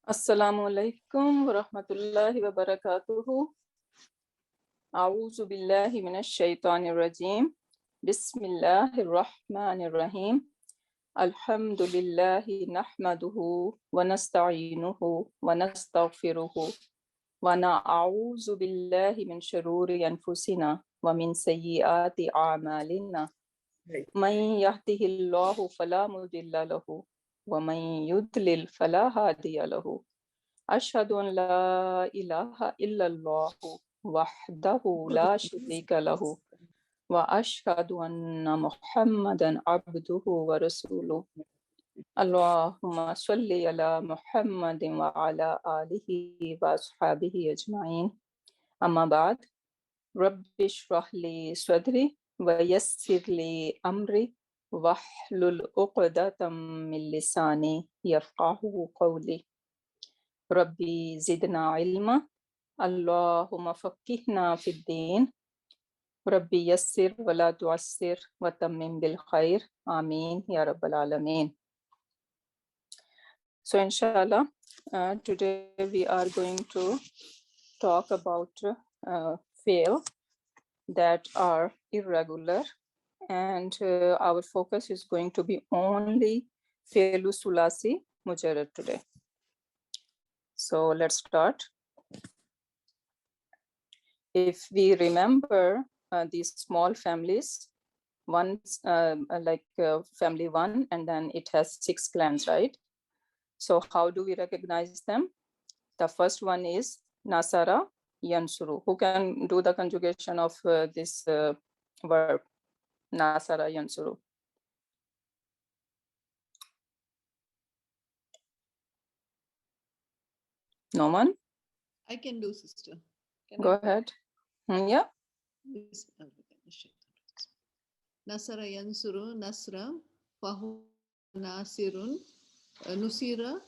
السلام علیکم ورحمۃ اللہ وبرکاتہ. اعوذ باللہ من الشیطان الرجیم. بسم اللہ الرحمن الرحیم. الحمد للہ نحمدہ ونستعینہ ونستغفرہ ونعوذ باللہ من شرور انفسنا ومن سیئات اعمالنا. من یہدہ اللہ فلا مضل لہ ومن یضلل فلا ہادی لہ. اشہد ان لا الہ الا اللہ وحدہ لا شریک لہ واشہد ان محمدا عبدہ ورسولہ. اللہم صلی علی محمد وعلی آلہ واصحابہ اجمعین. اما بعد، رب اشرح لی صدری ویسر لی امری واحلل عقدۃ من لسانی یفقہوا قولی. ربی زدنا علما اللہم فقہنا فی الدین. ربی یسر ولا تعسر وتمم بالخیر آمین یا رب العالمین. So inshallah, today we are going to talk about fi'l that are irregular, and our focus is going to be only fi'l sulasi mujarrad today. So let's start. If we remember these small families, one family 1, and then it has 6 clans, right? So how do we recognize them? The first one is Nasara Yansuru. Who can do the conjugation of this verb, Nasara Yansuru? No one? I can do, sister. Go ahead. Yeah. Nasara yansuru, nasra, fahu nasirun, nusira,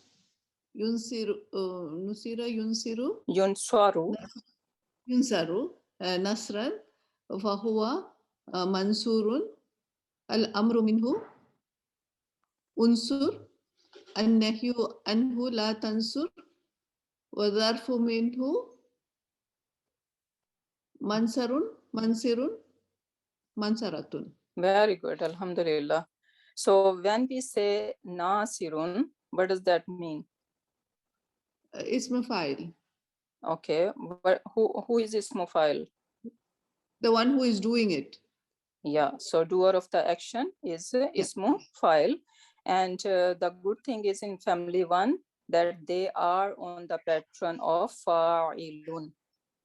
yunsiru, Yunsaru. Yunsaru, nasran, fahuwa mansurun, al-amru minhu, unsur, an-nahyu anhu la tansur, wa dharfu minhu, mansarun, mansirun, mansaratun. Very good, alhamdulillah. So when we say nasirun, what does that mean? Ism fa'il. Okay, but who is ism fa'il? The one who is doing it. Yeah, so doer of the action is ismu fa'il, and the good thing is in family 1 that they are on the pattern of fa'ilun,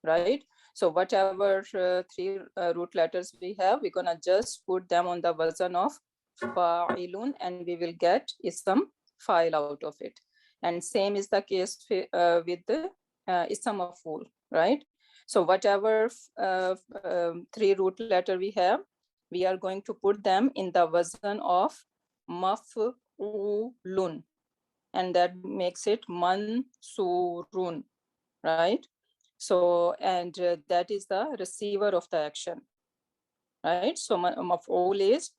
right? So whatever 3 root letters we have, we're gonna just put them on the wazn of fa'ilun and we will get ism fa'il out of it. And same is the case with the ism maf'ul, right? So whatever 3 root letter we have, we are going to put them in the wazn of maf'ulun, and that makes it mansurun, right? So, and that is the receiver of the action, right? So maf'ul is,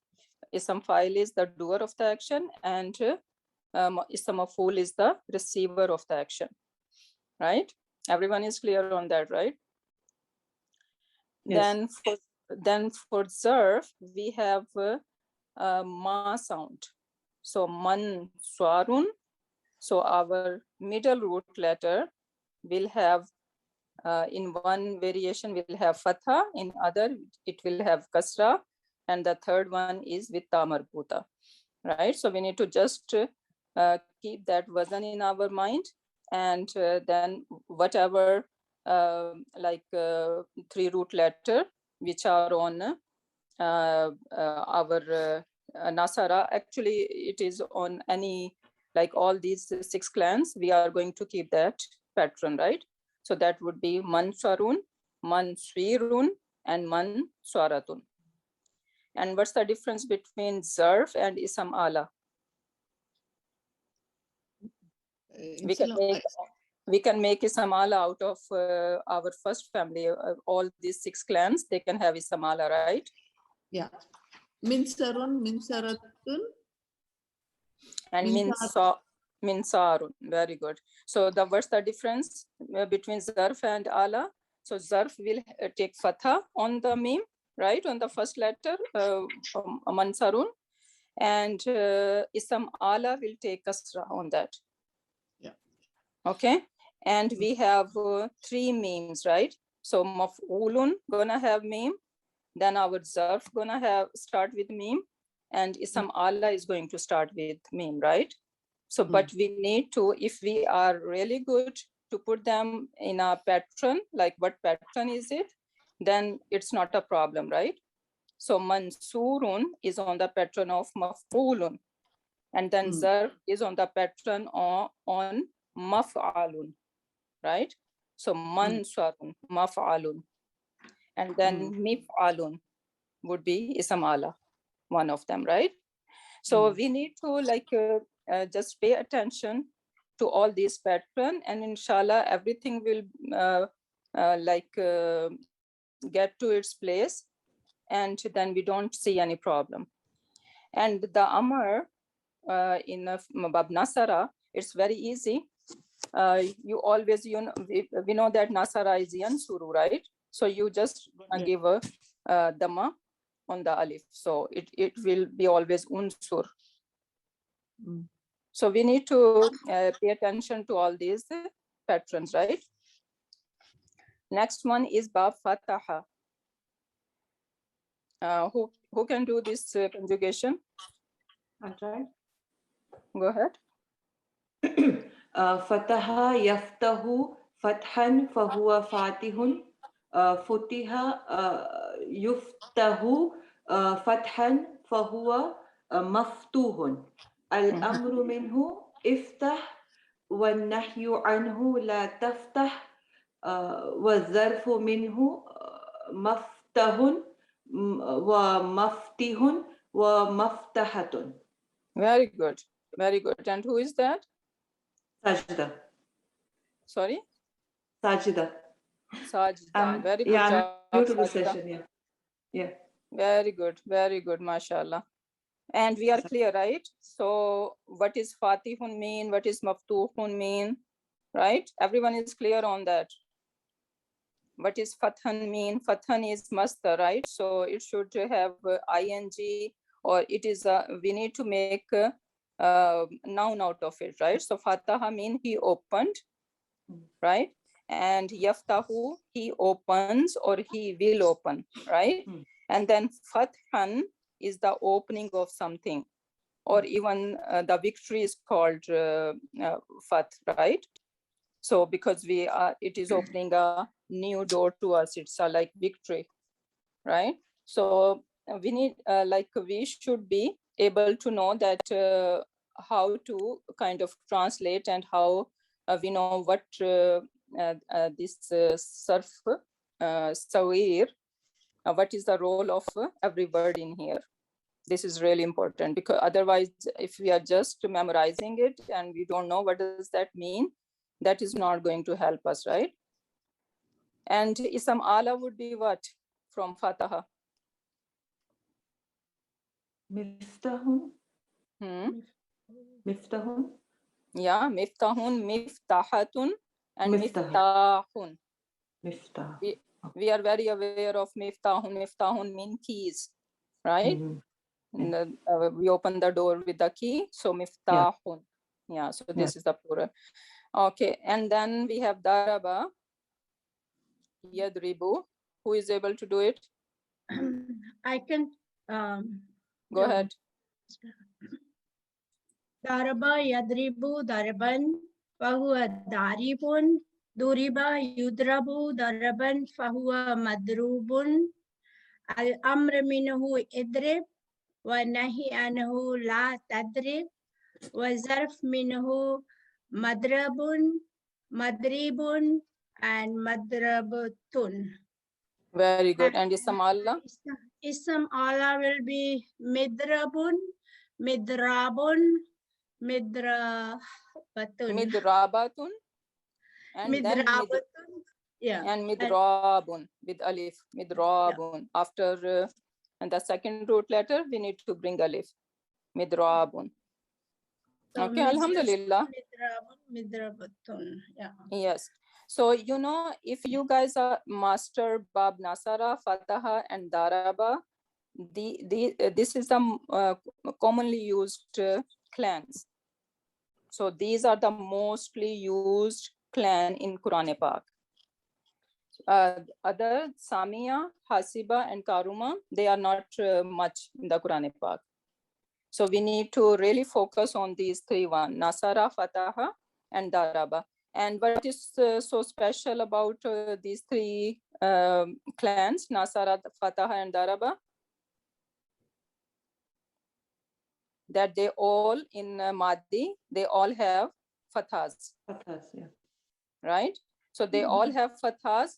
ism fa'il is the doer of the action, and ism maf'ul is the receiver of the action, right? Everyone is clear on that, right? Yes. Then for zarf, we have ma sound. So man swarun. So our middle root letter will have, in one variation will have fatha, in other it will have kasra, and the third one is with ta marbuta, right? So we need to just keep that wazn in our mind, and then whatever 3 root letter which are on our nasara, actually it is on any, like all these 6 clans, we are going to keep that pattern, right? So that would be mansarun, mansirun, and manswaratun. And what's the difference between zarf and isam ala? We can make isam ala out of our first family. All these 6 clans, they can have isam ala, right? Yeah. Minsarun, minsaratun. And Minsarun. Very good. So what's the difference between zarf and ala? So zarf will take fatha on the meme, right, on the first letter, mansarun, and ism ala will take kasra on that. Yeah. Okay, and we have 3 memes, right? So maf'ulun gonna have meme, then our zarf gonna have start with meme, and ism ala is going to start with meme, right? So, but we need to, if we are really good to put them in a pattern, like what pattern is it, then it's not a problem, right? So mansurun is on the pattern of maf'ulun, and then zarf is on the pattern on maf'alun, right? So mansarun, maf'alun, and then mif'alun would be ism ala, one of them, right? So we need to just pay attention to all these patterns, and inshallah everything will get to its place, and then we don't see any problem. And the amr in Bab Nasara, it's very easy. You always, we know that Nasara is yansuru, right? So you just give a dhamma on the alif, so it will be always unsur. So we need to pay attention to all these patterns, right? Next one is Bab Fataha. Who can do this conjugation? I'll try. Go ahead. Fataha yaftahu fathan fahuwa fatihun. Futiha yuftahu fathan fahuwa maftuhun. Al-amru minhu iftah والنهي عنه لا تفتح والظرف منه مفتح ومفتح ومفتحة. Very good. Very good. And who is that? Sajda. Sorry? Sajda. Sajda. Very good yeah, job. I'm new to the Sajda. session, yeah. Very good. Very good, mashallah. And we are clear, right? So what is Fatihun mean? What is Maftuhun mean? Right? Everyone is clear on that. What is Fathan mean? Fathan is masdar, right? So it should have ing, or it is we need to make noun out of it, right? So Fataha mean he opened, right? And Yaftahu, he opens or he will open, right? And then Fathan is the opening of something, or even the victory is called Fath, right? So because it is opening a new door to us, it's like victory, right? So we need, we should be able to know that how to kind of translate, and how we know what this sarf, sawir, what is the role of every word in here. This is really important, because otherwise if we are just memorizing it and we don't know what does that mean, that is not going to help us, right? And isam ala would be what from Fataha? Miftahun. Miftahun. Yeah, miftahun, miftahatun, and miftahun. Miftah. We are very aware of miftahun. Miftahun mean keys, right? We open the door with the key, so miftahun. Yeah, so this is the plural. Okay, and then we have daraba, yadribu. Who is able to do it? I can go ahead. Daraba yadribu daraban fahuwa daribun, duriba yudrabu daraban fahuwa madrubun, al-amr minhu idrib wa nahi anhu la tadrib wa zarf minhu madrabun, madribun, and madrabatun. Very good. And isam ala? Isam ala will be midrabun, midrabun, midrabatun. Midrabatun. And midrabatun. And midrabun with alif. Midrabun. After and the second root letter, we need to bring alif. Midrabun. So Okay, alhamdulillah. Midrabun, midrabatun. Yeah. Yes. So, you know, if you guys are master Bab Nasara, Fataha, and Daraba, this is the commonly used clans. So these are the mostly used clan in Quran Pak. Other Samia, Hasiba, and Karuma, they are not much in the Quran Pak. So we need to really focus on these three one, Nasara, Fataha, and Daraba. And what is so special about these three clans, Nasara, Fataha, and Daraba? That they all in Maddi, they all have Fathas, Fathas, yeah. right? So they all have Fathas,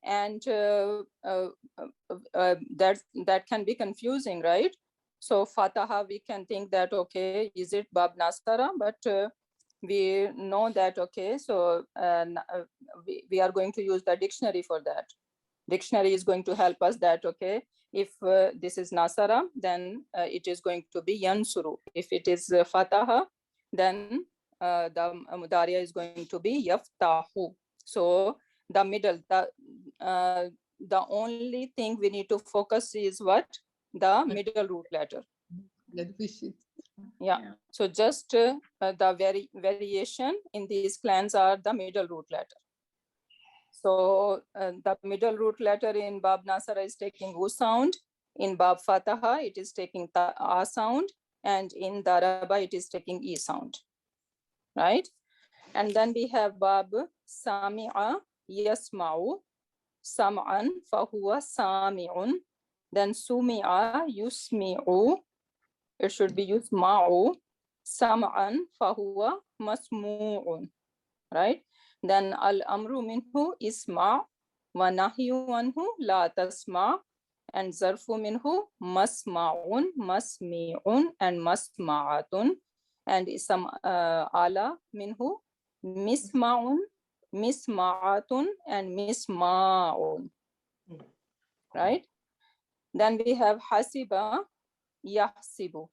and that can be confusing, right? So Fataha, we can think that, okay, is it Bab Nasara? But we know that, okay, so we are going to use the dictionary for that. Dictionary is going to help us that, okay, if this is Nasara, then it is going to be Yansuru. If it is Fataha, then the Mudariya is going to be Yaftahu. So the middle, the only thing we need to focus is what? The middle root letter. Yeah. So just the variation in these clans are the middle root letter. So the middle root letter in Bab Nasara is taking U sound. In Bab Fataha, it is taking A sound. And in Daraba, it is taking E sound. Right? And then we have Bab Sami'a Yasma'u. Sam'an fahuwa Sami'un. Then Sumi'a Yusmi'u. It should be Yusma'u. Sam'an fahuwa Masmu'un. Right? Then al-amru minhu isma' wa nahyu anhu la tasma', and zarfu minhu masma'un, masmi'un, and masma'atun, and isam ala minhu misma'un, misma'atun, and misma'un. Right? Then we have hasiba yahsibu,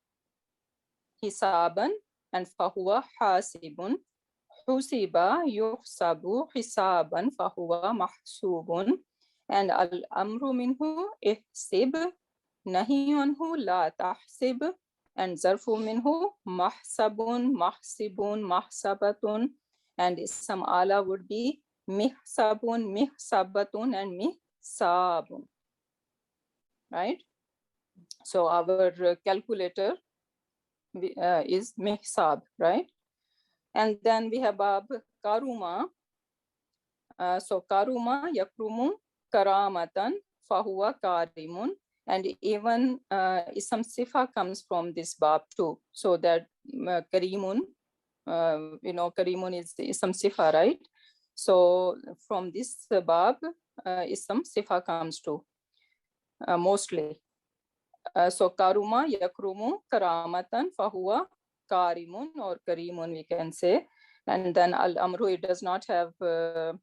hisaban, and fahuwa hasibun. Husiba yuhsabu hisaban fahuwa mahsubun, and al-amru minhu ihsib, nahi anhu la tahsib, and zarfu minhu mahsabun, mahsibun, mahsabatun, and isam ala would be mihsabun, mihsabatun, and mihsabun. Right? So our calculator is mihsab, right? And then we have Bab Karuma. So Karuma yakrumu karamatan fahuwa karimun. And even Isam Sifa comes from this Bab too. So that Karimun, Karimun is Isam Sifa, right? So from this Bab, Isam Sifa comes too, mostly. So Karuma yakrumu karamatan fahuwa Karimun or Karimun, we can say. And then al-amru, it does not have a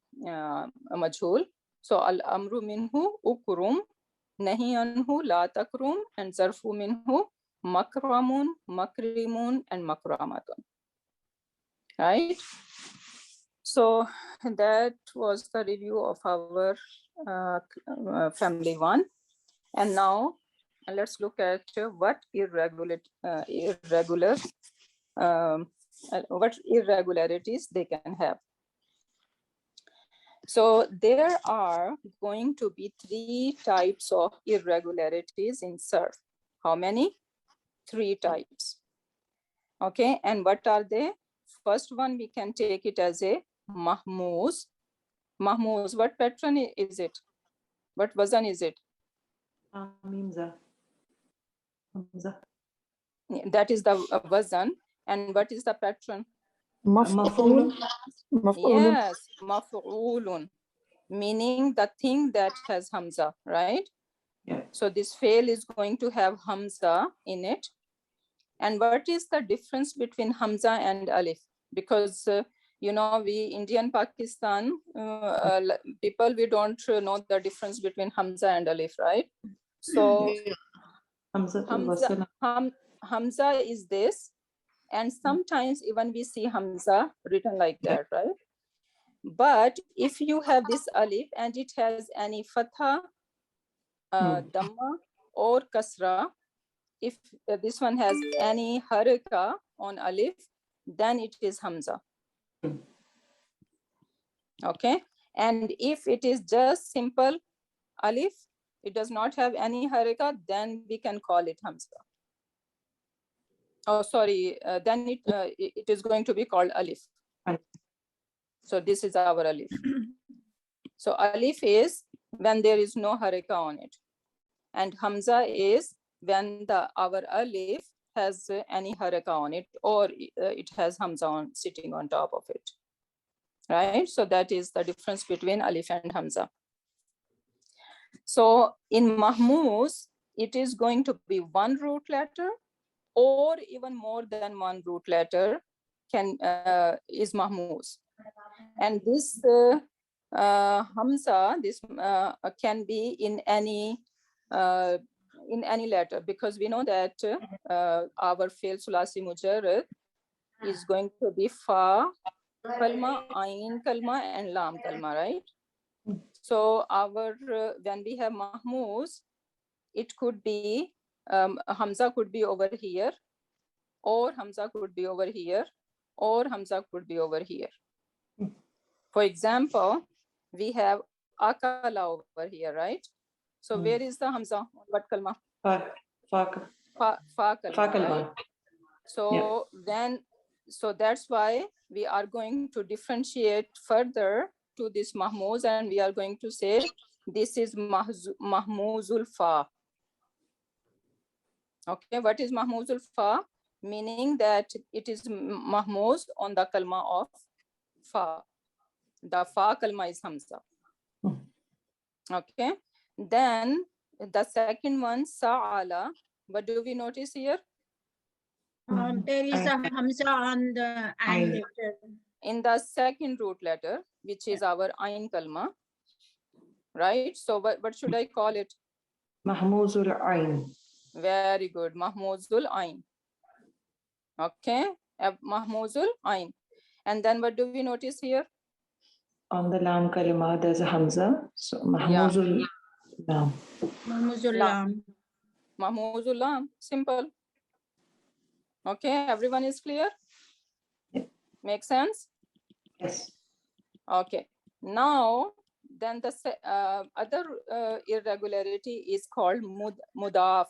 majhul. So al-amru minhu ukrum, nahi anhu la takrum, and zarfu minhu makramun, makrimun, and makramatun. Right? So that was the review of our family one. And now let's look at what what irregularities they can have. So there are going to be 3 types of irregularities in surf. How many? 3 types. Okay, and what are they? First one, we can take it as a mahmuz. Mahmuz, what pattern is it? What wazan is it? Mimza. Hamza. That is the wazan. And what is the pattern? Maf'ul. Yes, maf'ulun, meaning the thing that has hamza, right? Yeah. So this fail is going to have hamza in it. And what is the difference between hamza and alif? Because we Indian Pakistan people, we don't know the difference between hamza and alif, right? So Hamza hamza is this, And sometimes even we see Hamza written like that, right? But if you have this alif and it has any fatha, dhamma or kasra, if this one has any haraka on alif, then it is Hamza. Okay. And if it is just simple alif, it does not have any haraka, then we can call it Hamza. Oh, sorry, then it is going to be called alif. Alif. So this is our alif. So alif is when there is no haraka on it. And Hamza is when our alif has any haraka on it, or it has Hamza sitting on top of it. Right? So that is the difference between alif and Hamza. So in Mahmuz, it is going to be one root letter, or even more than one root letter is Mahmuz. And this Hamza, this can be in any letter, because we know that our fail Sulasi Mujarrad is going to be Fa Kalma, Ain Kalma, and Lam Kalma, right? So our when we have Mahmuz, it could be Hamza could be over here, or Hamza could be over here, or Hamza could be over here. For example, we have Akala over here, right? So where is the Hamza? What kalma? Fa kalma. Right? So yeah. So that's why we are going to differentiate further to this Mahmuz, and we are going to say this is Mahmuzul Fa. Okay, what is Mahmuzul Fa? Meaning that it is Mahmuz on the kalma of Fa. The Fa kalma is Hamza. Okay, then the second one, Sa'ala. What do we notice here? There is a Hamza on the Ain letter. In the second root letter, which is our Ain kalma, right? So what should I call it? Mahmuzul Ain. Very good, Mahmuzul Ain. Okay, Mahmuzul Ain. And then what do we notice here? On the Lam kalima, there's a Hamza. So Mahmuzul Lam. Mahmuzul Lam. Mahmuzul Lam, simple. Okay, everyone is clear? Yeah. Make sense? Yes. Okay, now then the other irregularity is called mudaf.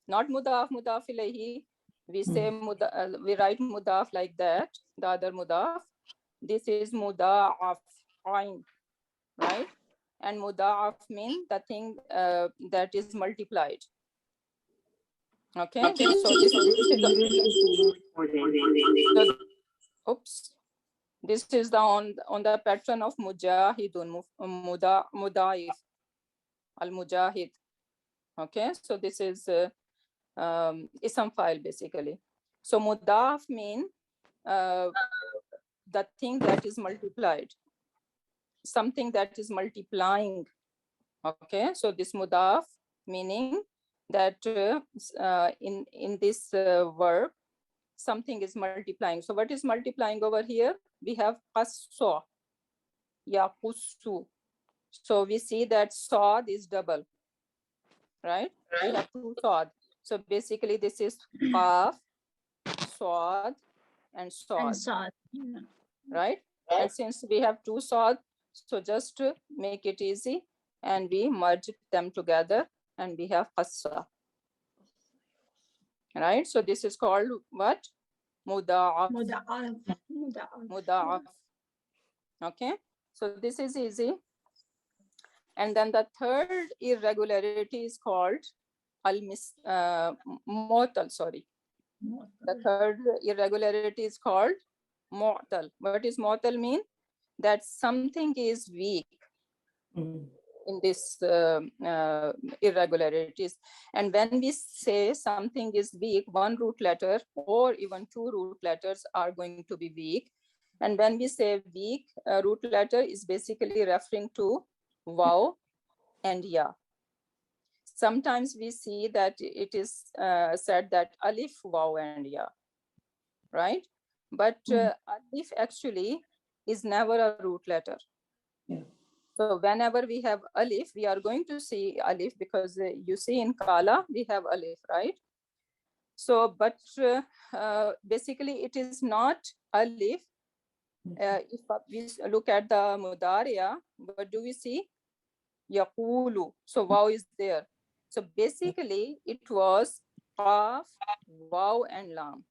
Not mudaf ilayhi. We say we write mudaf like that, the other mudaf. This is mudaf, ain, right? And mudaf means the thing that is multiplied. Okay, so this is the on the pattern of Mujahidun, Mudaif, Al-Mujahid. Okay, so this is Ism file basically. So Mudaf mean the thing that is multiplied, something that is multiplying. Okay, so this Mudaf meaning that in this verb, something is multiplying. So what is multiplying over here? We have qassa, yaqussu. So we see that sad is double, right? We have two sad. So basically this is qaf, sad, and sad, right? And since we have two sad, so just to make it easy, and we merge them together, and we have qassa. Right? So this is called what? Muda'af. Muda'af. Okay? So this is easy. And then the third irregularity is called mu'tal, sorry. The third irregularity is called mu'tal. What is mu'tal mean? That something is weak. In this irregularities. And when we say something is weak, one root letter or even two root letters are going to be weak. And when we say weak, root letter is basically referring to waw and ya. Sometimes we see that it is said that alif, waw, and ya. right? But alif actually is never a root letter. Yeah. So whenever we have alif, we are going to see alif because you see in kala, we have alif, right? So, but basically it is not alif. If we look at the mudariya, what do we see? Yaqulu. So wow is there. So basically it was qaf, wow and lam.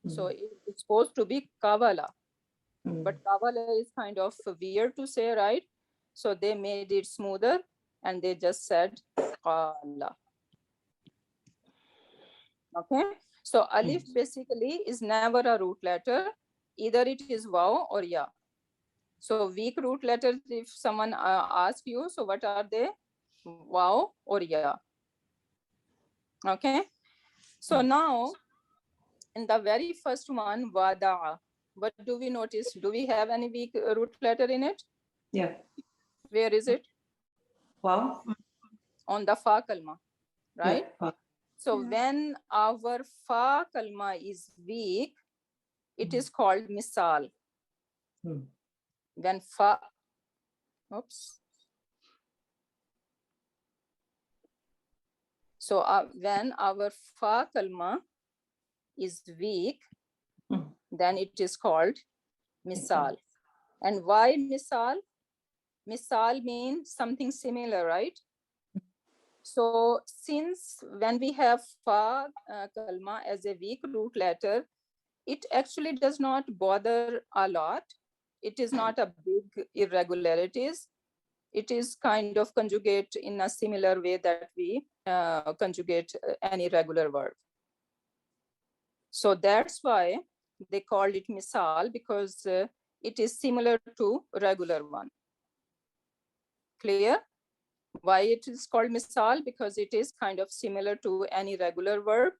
So it's supposed to be kavala. But kavala is kind of weird to say, right? So they made it smoother and they just said qala. Okay. So alif basically is never a root letter. Either it is waw or ya. So weak root letters, if someone asks you, so what are they? Waw or ya. Okay. So now in the very first one, wada'a. What do we notice? Do we have any weak root letter in it? Yeah. Where is it? Wow. On the fa kalma, right? Yeah. So when our fa kalma is weak, it is called misal. When fa, oops. So when our fa kalma is weak, then it is called misal. And why misal? Misal means something similar, right? So since when we have fa kalma as a weak root letter, it actually does not bother a lot. It is not a big irregularities. It is kind of conjugate in a similar way that we conjugate any regular verb. So that's why they called it misal, because it is similar to regular one. Clear? Why it is called misal? Because it is kind of similar to any regular verb.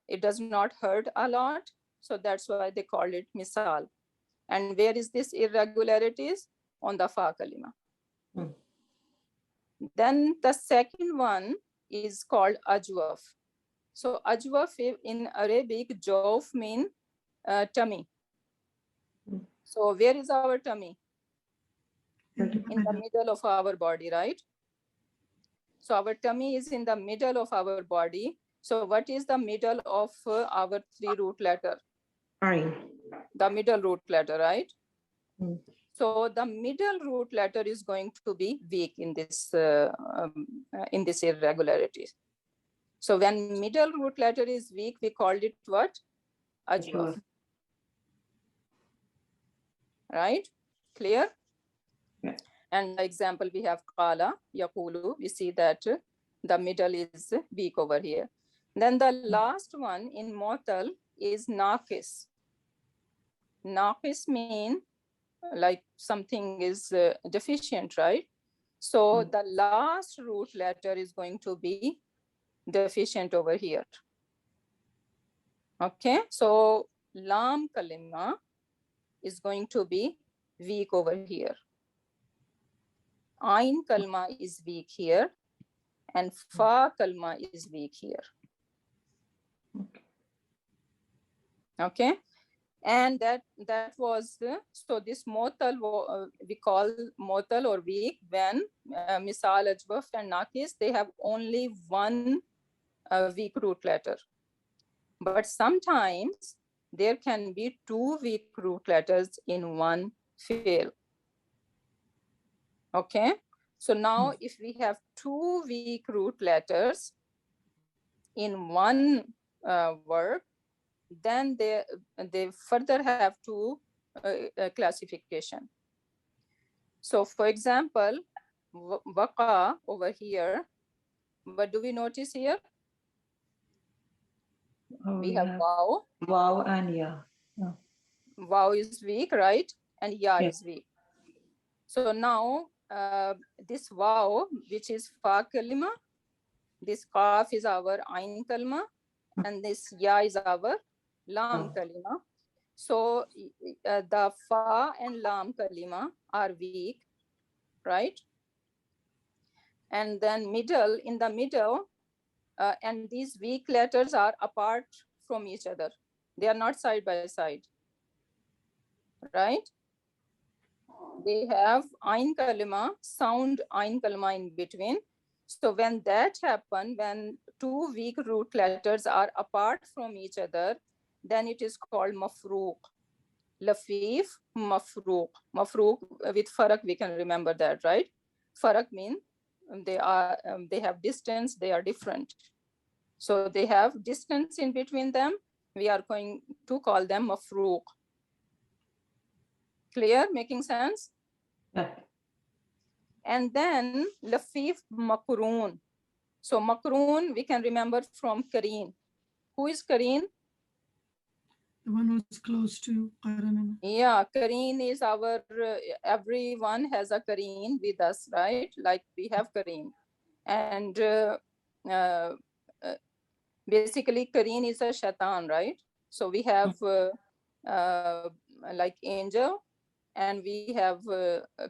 It does not hurt a lot. So that's why they called it misal. And where is this irregularities? On the fa kalima. Then the second one is called ajwaf. So ajwaf in Arabic, jawf mean tummy. So where is our tummy? In the middle of our body, right? So our tummy is in the middle of our body. So what is the middle of our three root letter? Ain. The middle root letter, right? So the middle root letter is going to be weak in this irregularities. So when middle root letter is weak, we called it what? Ajwaf. Right? Clear? Yeah. And the example we have qala, yaqulu. We see that the middle is weak over here. Then the last one in mu'tal is naqis. Naqis mean like something is deficient, right? So the last root letter is going to be deficient over here. Okay, so lam kalima is going to be weak over here. Ain kalma is weak here, and fa kalma is weak here. Okay, and that was so this mu'tal we call mu'tal or weak when misal, ajwaf and naqis, they have only one weak root letter. But sometimes there can be two weak root letters in one fi'l. Okay, so now if we have two weak root letters in one verb, then they further have two classification. So for example, waqa over here, what do we notice here? We have waw. Wow and ya. Waw is weak, right? And ya Yes. is weak. So now this waw, which is fa kalima, this qaf is our ain kalima, and this ya is our lam kalima. So the fa and lam kalima are weak, right? And then in the middle, and these weak letters are apart from each other. They are not side by side, right? They have ain kalima, sound ain kalima in between. So when that happens, when two weak root letters are apart from each other, then it is called mafruq. Lafif, mafruq. Mafruq with farak, we can remember that, right? Farak means they have distance, they are different. So they have distance in between them. We are going to call them mafruq. Clear? Making sense? Yeah. And then lafif makrun. So makrun we can remember from Kareen. Who is Kareen? The one who's close to Qaran. Yeah, Kareen is our, everyone has a Kareen with us, right? Like we have Kareen. And basically Kareen is a shaitan, right? So we have like angel and we have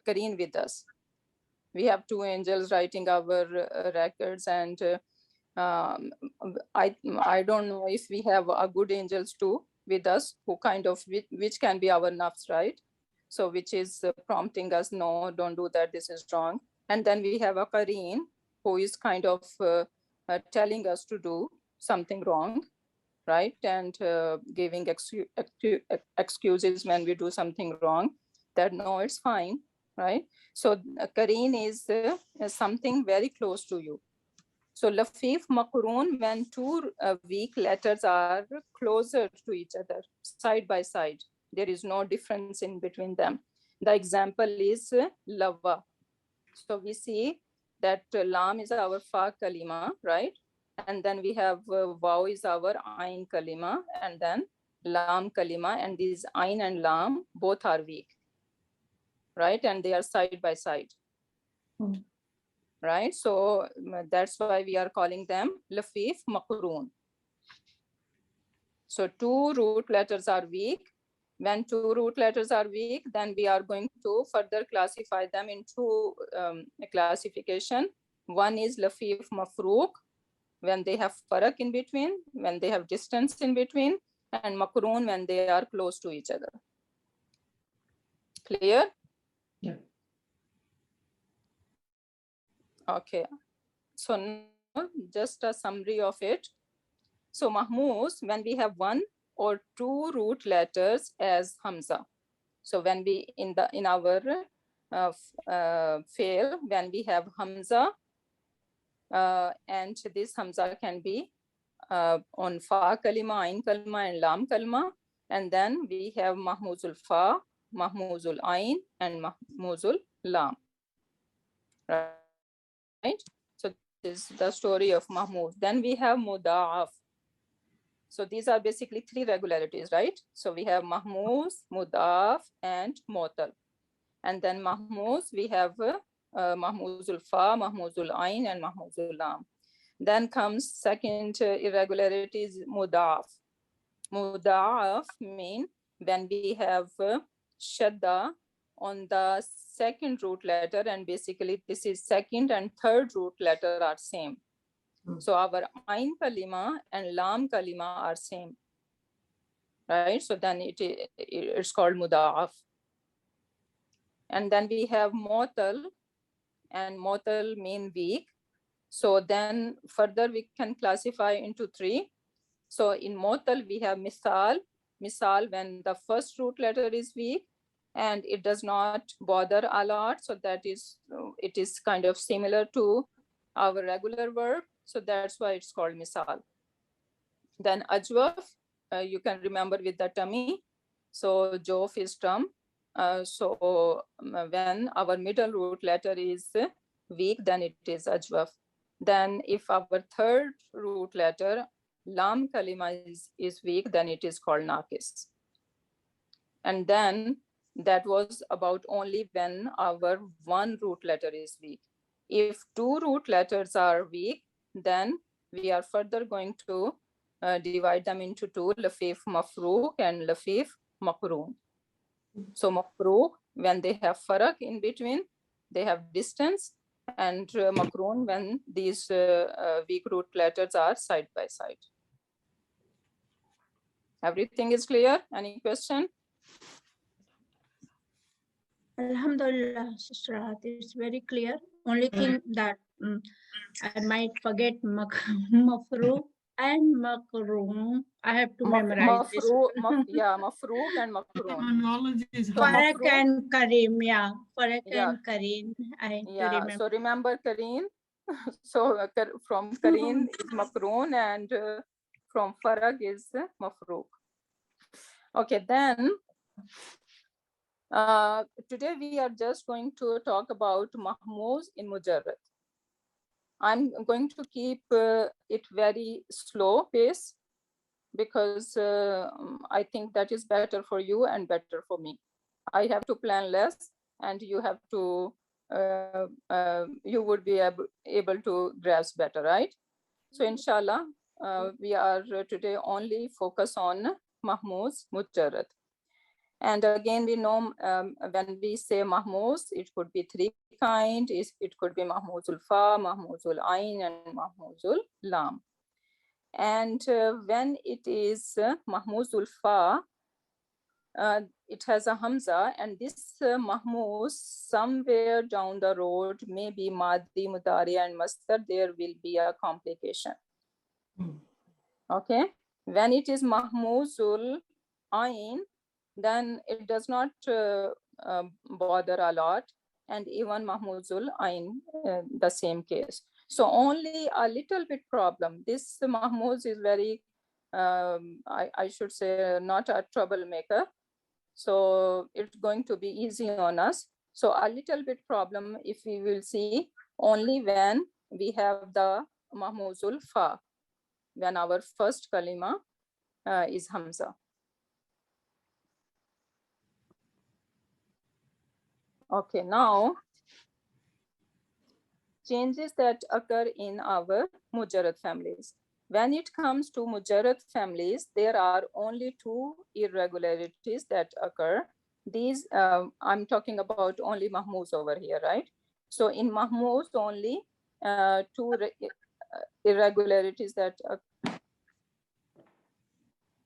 Kareen with us. We have two angels writing our records, and I don't know if we have a good angels too with us, who kind of, which can be our nafs, right? So which is prompting us, no, don't do that, this is wrong. And then we have a Kareen who is kind of telling us to do something wrong, right? And giving excuses when we do something wrong, that no, it's fine, right? So Kareen is something very close to you. So lafif makrun, when two weak letters are closer to each other, side by side, there is no difference in between them. The example is lava. So we see that lam is our fa kalima, right? And then we have waw is our ain kalima, and then lam kalima, and these ain and lam both are weak, right? And they are side by side. Right? So that's why we are calling them lafif makrun. So two root letters are weak. When two root letters are weak, then we are going to further classify them into a classification. One is lafif mafruq, when they have farak in between, when they have distance in between, and makrun when they are close to each other. Clear? Yeah. Okay. So now just a summary of it. So mahmuz, when we have one or two root letters as hamza. So when we in our fail, when we have hamza, and this hamza can be on fa kalima, ain kalima, and lam kalima, and then we have mahmuzul fa, mahmuzul ain, and mahmuzul lam. Right? So this is the story of mahmuz. Then we have muda'af. So these are basically three regularities, right? So we have mahmuz, mudaf, and motal. And then mahmuz, we have mahmuzul fa, mahmuzul ain, and mahmuzul lam. Then comes second irregularity is mudaf. Mudaf mean when we have shadda on the second root letter, and basically this is second and third root letter are same. So our ain kalima and lam kalima are same, right? So then it's called muda'af. And then we have motal, and motal mean weak. So then further we can classify into three. So in motal we have misal, when the first root letter is weak and it does not bother a lot. So that is, it is kind of similar to our regular verb. So that's why it's called misal. Then ajwaf, you can remember with the tummy. So jof is tum. So when our middle root letter is weak, then it is ajwaf. Then if our third root letter, lam kalima is weak, then it is called naqis. And then that was about only when our one root letter is weak. If two root letters are weak, then we are further going to divide them into two, lafif mafruq and lafif makrun. So mafruq, when they have farak in between, they have distance, and makrun when these weak root letters are side by side. Everything is clear? Any question? Alhamdulillah, Sister Rahat, it's very clear. Only thing that I might forget mafru and makroon. I have to memorize this. Mafrook and makroon. Terminology is So hard. Farak mafrook, and Kareem, yeah. Farak Yeah. and Kareem. I have to yeah. remember. So remember Kareen. So from Kareen is makroon, and from Farag is mafrook. Okay, then today we are just going to talk about mahmouz in mujarrad. I'm going to keep it very slow pace because I think that is better for you and better for me. I have to plan less, and you have to you would be able to grasp better, right? So inshallah, we are today only focus on mahmouz mujarrad. And again, we know when we say mahmouz, it could be three kinds. It could be mahmouzul fa, mahmouzul ain, and mahmouzul lam. And when it is mahmouzul fa, it has a hamza, and this mahmouz somewhere down the road, maybe madi, mudari, and masdar, there will be a complication. Okay, when it is mahmouzul ain, then it does not bother a lot, and even mahmouzul ain, the same case. So only a little bit problem. This mahmouz is very, I should say, not a troublemaker. So it's going to be easy on us. So a little bit problem if we will see only when we have the mahmouzul fa, when our first kalima is hamza. Okay, now changes that occur in our mujarrad families. When it comes to mujarrad families, there are only two irregularities that occur. These, I'm talking about only mahmouz over here, right? So in mahmouz, only two irregularities that occur.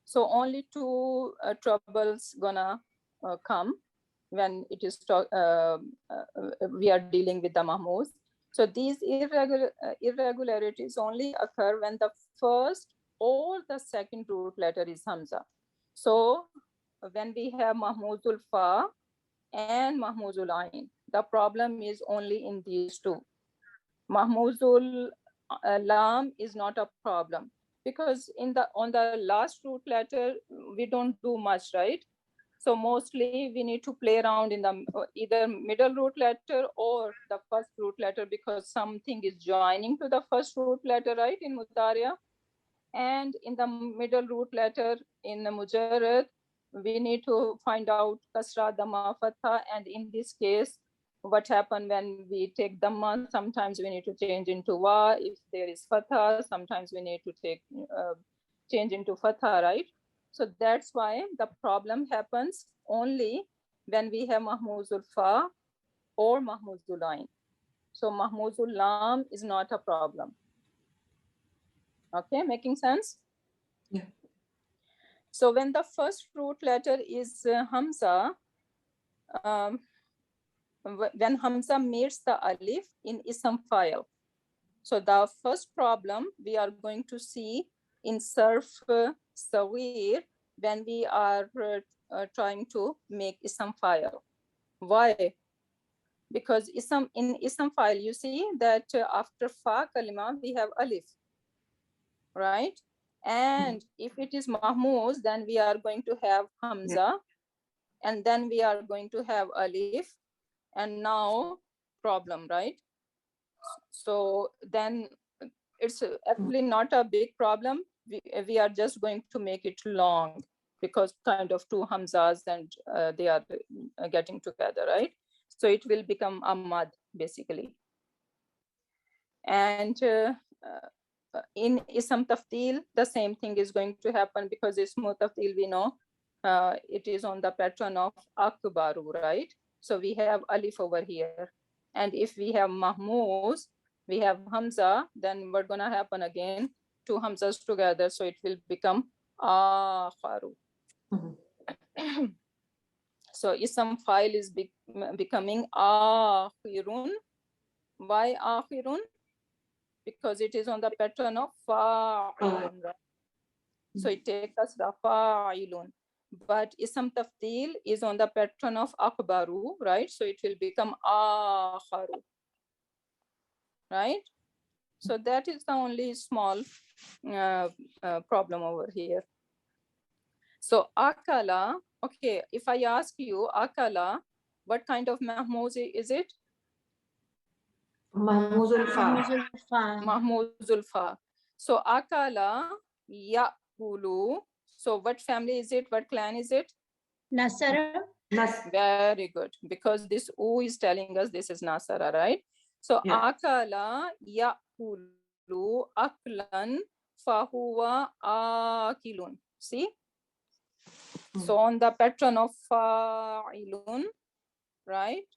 So only two troubles gonna come when it is we are dealing with the mahmouz. So these irregularities only occur when the first or the second root letter is hamza. So when we have mahmouzul fa and mahmouzul ain, the problem is only in these two. Mahmouzul lam is not a problem because on the last root letter we don't do much, right? So mostly we need to play around in the either middle root letter or the first root letter, because something is joining to the first root letter, right, in Mudariya. And in the middle root letter in the Mujarrad, we need to find out Kasra, Dhamma, Fatha. And in this case, what happened when we take Dhamma, sometimes we need to change into Wa. If there is Fatha, sometimes we need to take change into Fatha, right? So that's why the problem happens only when we have Mahmouzul Fa or Mahmouzul Ain. So Mahmouzul Lam is not a problem. Okay, making sense? Yeah. So when the first root letter is Hamza, when Hamza meets the Alif in Ism File. So the first problem we are going to see in Sarf Sawir when we are trying to make Ism File. Why? Because in Ism File, you see that after Fa Kalima, we have Alif, right? And if it is Mahmouz, then we are going to have Hamza, and then we are going to have Alif, and now problem, right? So then it's actually not a big problem. We are just going to make it long because kind of two Hamzas and they are getting together, right? So it will become a mad basically. And in Ism Tafdil, the same thing is going to happen because Ism Tafdil, we know it is on the pattern of Akbaru, right? So we have Alif over here. And if we have Mahmouz, we have Hamza, then what's gonna happen again? Two Hamzas together, so it will become akharu. Mhm. So ism file is becoming akhirun. Why akhirun? Because it is on the pattern of fa'ilun, right? So it takes us the fa'ilun. But ism tafdil is on the pattern of akbaru, right? So it will become akharu, right? So that is the only small problem over here. So akala, okay, if I ask you akala, what kind of mahmuz is it? Mahmuzul fa. Mahmuzul fa. Mahmuzul fa. So akala yakulu. So what family is it? What clan is it? Nasara. Nas. Very good. Because this U is telling us this is Nasara, right? So Yeah. akala yakulu aklan fahuwa akilun. See? So on the pattern of fa'ilun, right?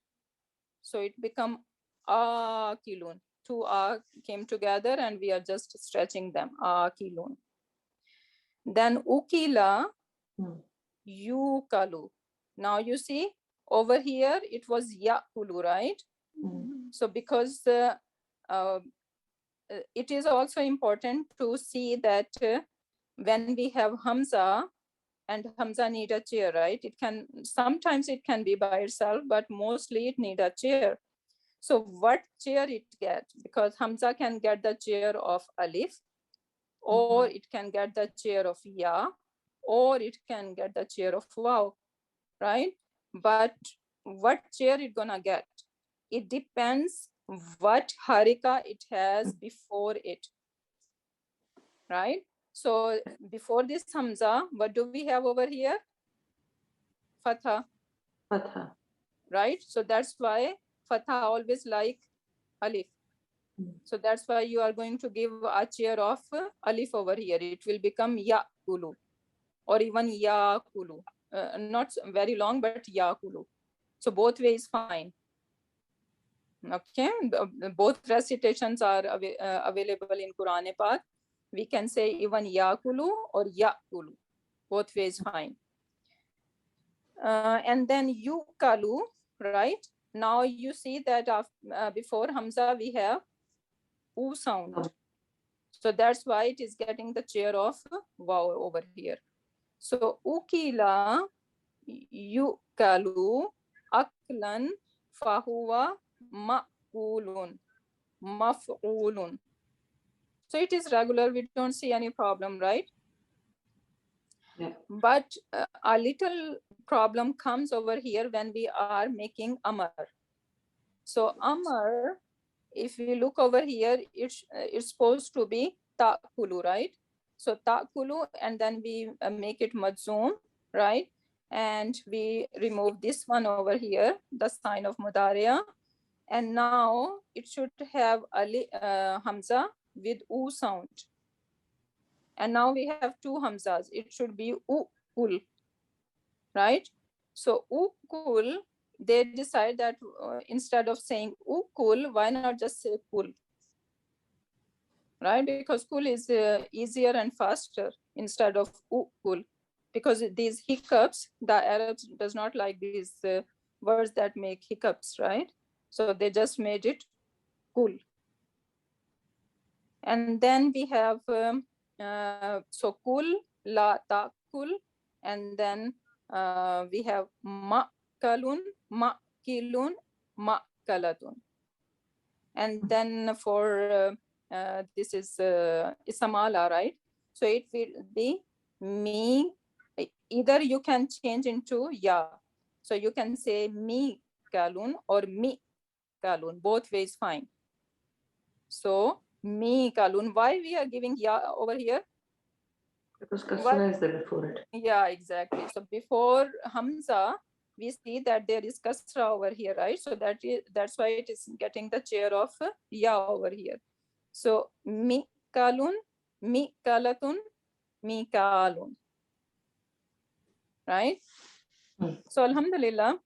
So it become akilun. Two came together and we are just stretching them. Akilun. Then ukila yukalu. Now you see over here it was yakulu, right? So because it is also important to see that when we have Hamza and Hamza need a chair, right? It can sometimes it can be by itself, but mostly it need a chair. So what chair it get? Because Hamza can get the chair of Alif, or it can get the chair of Ya, or it can get the chair of Waw, right? But what chair it gonna get? It depends what harika it has before it, right? So before this Hamza, what do we have over here? Fatha, Fatha. right? So that's why Fatha always like Alif. So that's why you are going to give a chair of Alif over here. It will become Yakulu or even Yakulu. Not very long, but Yakulu. So both ways fine. Okay, both recitations are available in Quran Pak. We can say even Yakulu or Yakulu. Both ways fine. And then Yukalu, right? Now you see that before Hamza we have U sound. So that's why it is getting the chair of Waw over here. So Ukila yukalu aklan fahuwa ma'kulun maf'ulun. So it is regular. We don't see any problem, right? Yeah. But a little problem comes over here when we are making Amar. So Amar, if we look over here, it's supposed to be ta'kulu, right? So ta'kulu, and then we make it majzoom, right? And we remove this one over here, the sign of mudariya. And now it should have Hamza with U sound. And now we have two Hamzas. It should be ukul, right? So ukul, they decide that instead of saying ukul, why not just say kul? Right? Because kul is easier and faster instead of ukul. Because these hiccups, the Arabs does not like these words that make hiccups, right? So they just made it kul. And then we have so kul, la ta'kul, and then we have ma'kalun, ma'kilun, ma'kalatun. And then for this is isamala, right? So it will be me. Either you can change into ya. So you can say mi kalun or mi kalun. Both ways fine. So mi kalun. Why we are giving ya over here? Because kasra is there before it. Yeah, exactly. So before Hamza, we see that there is kasra over here, right? So that's why it is getting the chair of ya over here. So mi kalun, mi kalatun, mi kalun. Right? So alhamdulillah,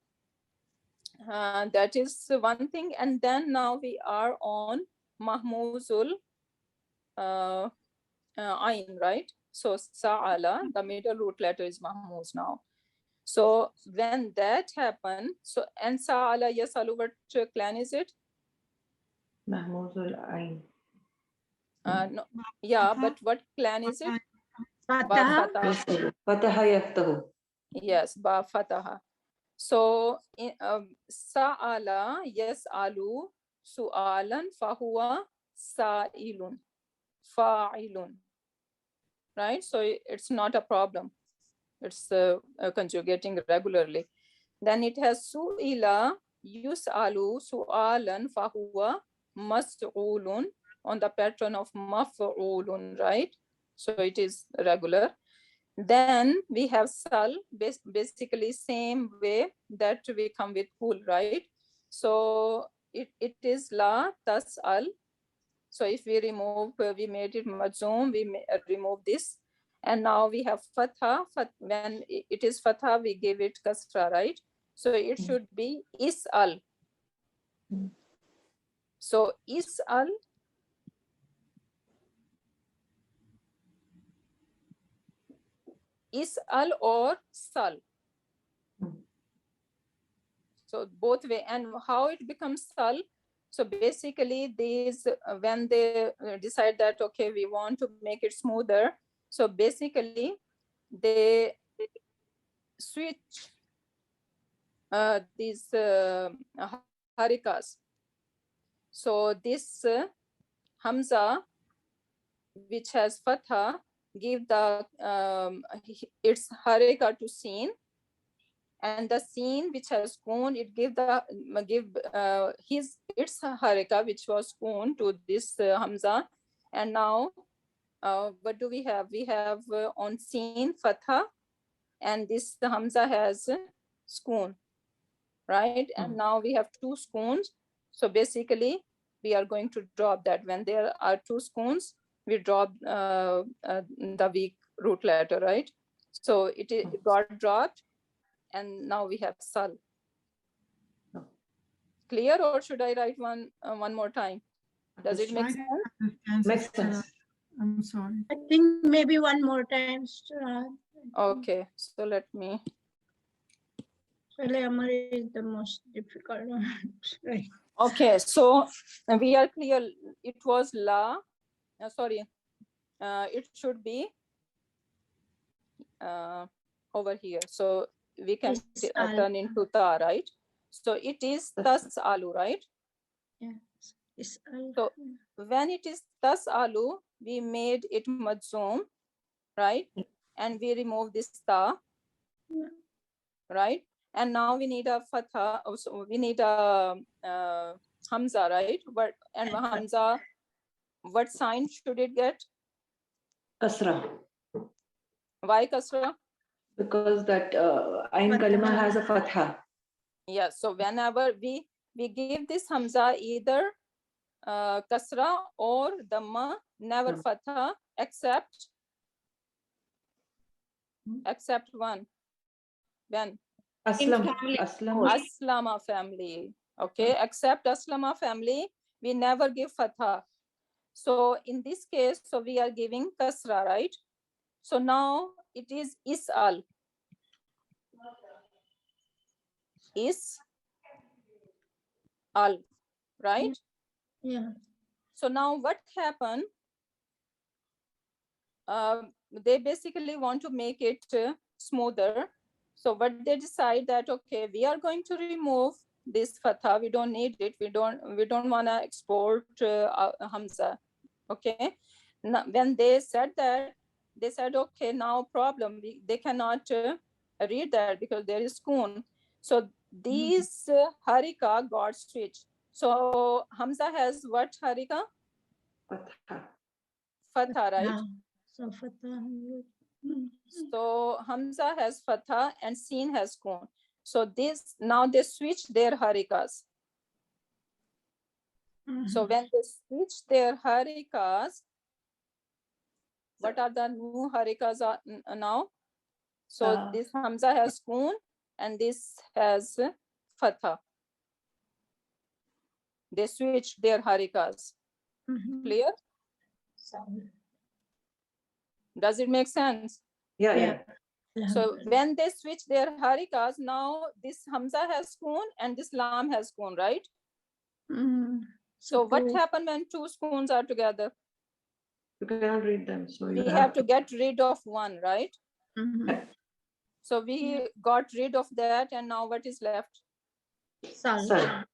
that is one thing. And then now we are on Mahmuzul Ain, right? So sa'ala, the middle root letter is mahmuz now. So when that happened, so and sa'ala yasalu, what clan is it? Mahmuzul Ain. No, yeah, but what clan is it? Ba Fatah. fatah. Fataha yaftahu. Yes, ba fataha. So sa'ala yas'alu su'alan fahuwa sa'ilun fa'ilun. Right? So it's not a problem. It's conjugating regularly. Then it has su'ila yus'alu su'alan fahuwa mas'ulun on the pattern of maf'ulun, right? So it is regular. Then we have sal, basically same way that we come with kul, right? So it is la tas'al. So if we remove, we made it majzoom, we remove this. And now we have fatha. When it is fatha, we give it kasra, right? So it should be is'al. So is'al. Is'al or sal. So both way. And how it becomes sal? So basically these, when they decide that, okay, we want to make it smoother. So basically they switch these harikas. So this hamza, which has fatha, give the its harika to sin, and the sin which has kun, it give its harika, which was kun, to this hamza. And now what do we have? We have on sin fatha, and this hamza has skun, right? And now we have two skuns. So basically we are going to drop that. When there are two skuns, we drop the weak root letter, right? So it got dropped, and now we have sal. Clear, or should I write one more time? Does it make I sense? understand, Makes sister. sense. I'm sorry. I think maybe one more time. Okay, so let me. Really, Amar is the most difficult one. Right. Okay, so we are clear. It was la. Sorry, it should be over here. So we can Is'al. turn into ta, right? So it is tas'alu, right? Yes. Is'al. So when it is tas'alu, we made it majzoom, right? And we remove this ta, Yeah. right? And now we need a fatha. Also, we need a hamza, right? But and hamza, what sign should it get? Kasra. Why kasra? Because that Ain kalima has a fatha. Yes. So whenever we give this hamza either kasra or dhamma, never fatha, except one. When Aslam. Aslama family. Okay, except Aslama family, we never give fatha. So in this case, so we are giving kasra, right? So now it is is'al. Is'al, right? Yeah. So now what happened? They basically want to make it smoother. So what they decide that, okay, we are going to remove this fatha. We don't need it. We don't want to export hamza. Okay. Now, when they said that, they said, okay, now problem. They cannot read that because there is skun. So these harika got switched. So hamza has what harika? Fatha. Fatha, right? Yeah. So Fatah. So Hamza has fatha and Sin has kun. So this, now they switch their harikas. So when they switch their harikas, what are the new harikas now? So this Hamza has kun and this has fatha. They switch their harikas. Clear? Does it make sense? Yeah, Yeah. yeah. So when they switch their harikas, now this Hamza has spoon and this Lam has spoon, right? Mm. So what Suppose- happens when two spoons are together? You cannot read them, so you We have to get rid of one, right? Mhm. So we got rid of that, and now what is left? Sal. Sal.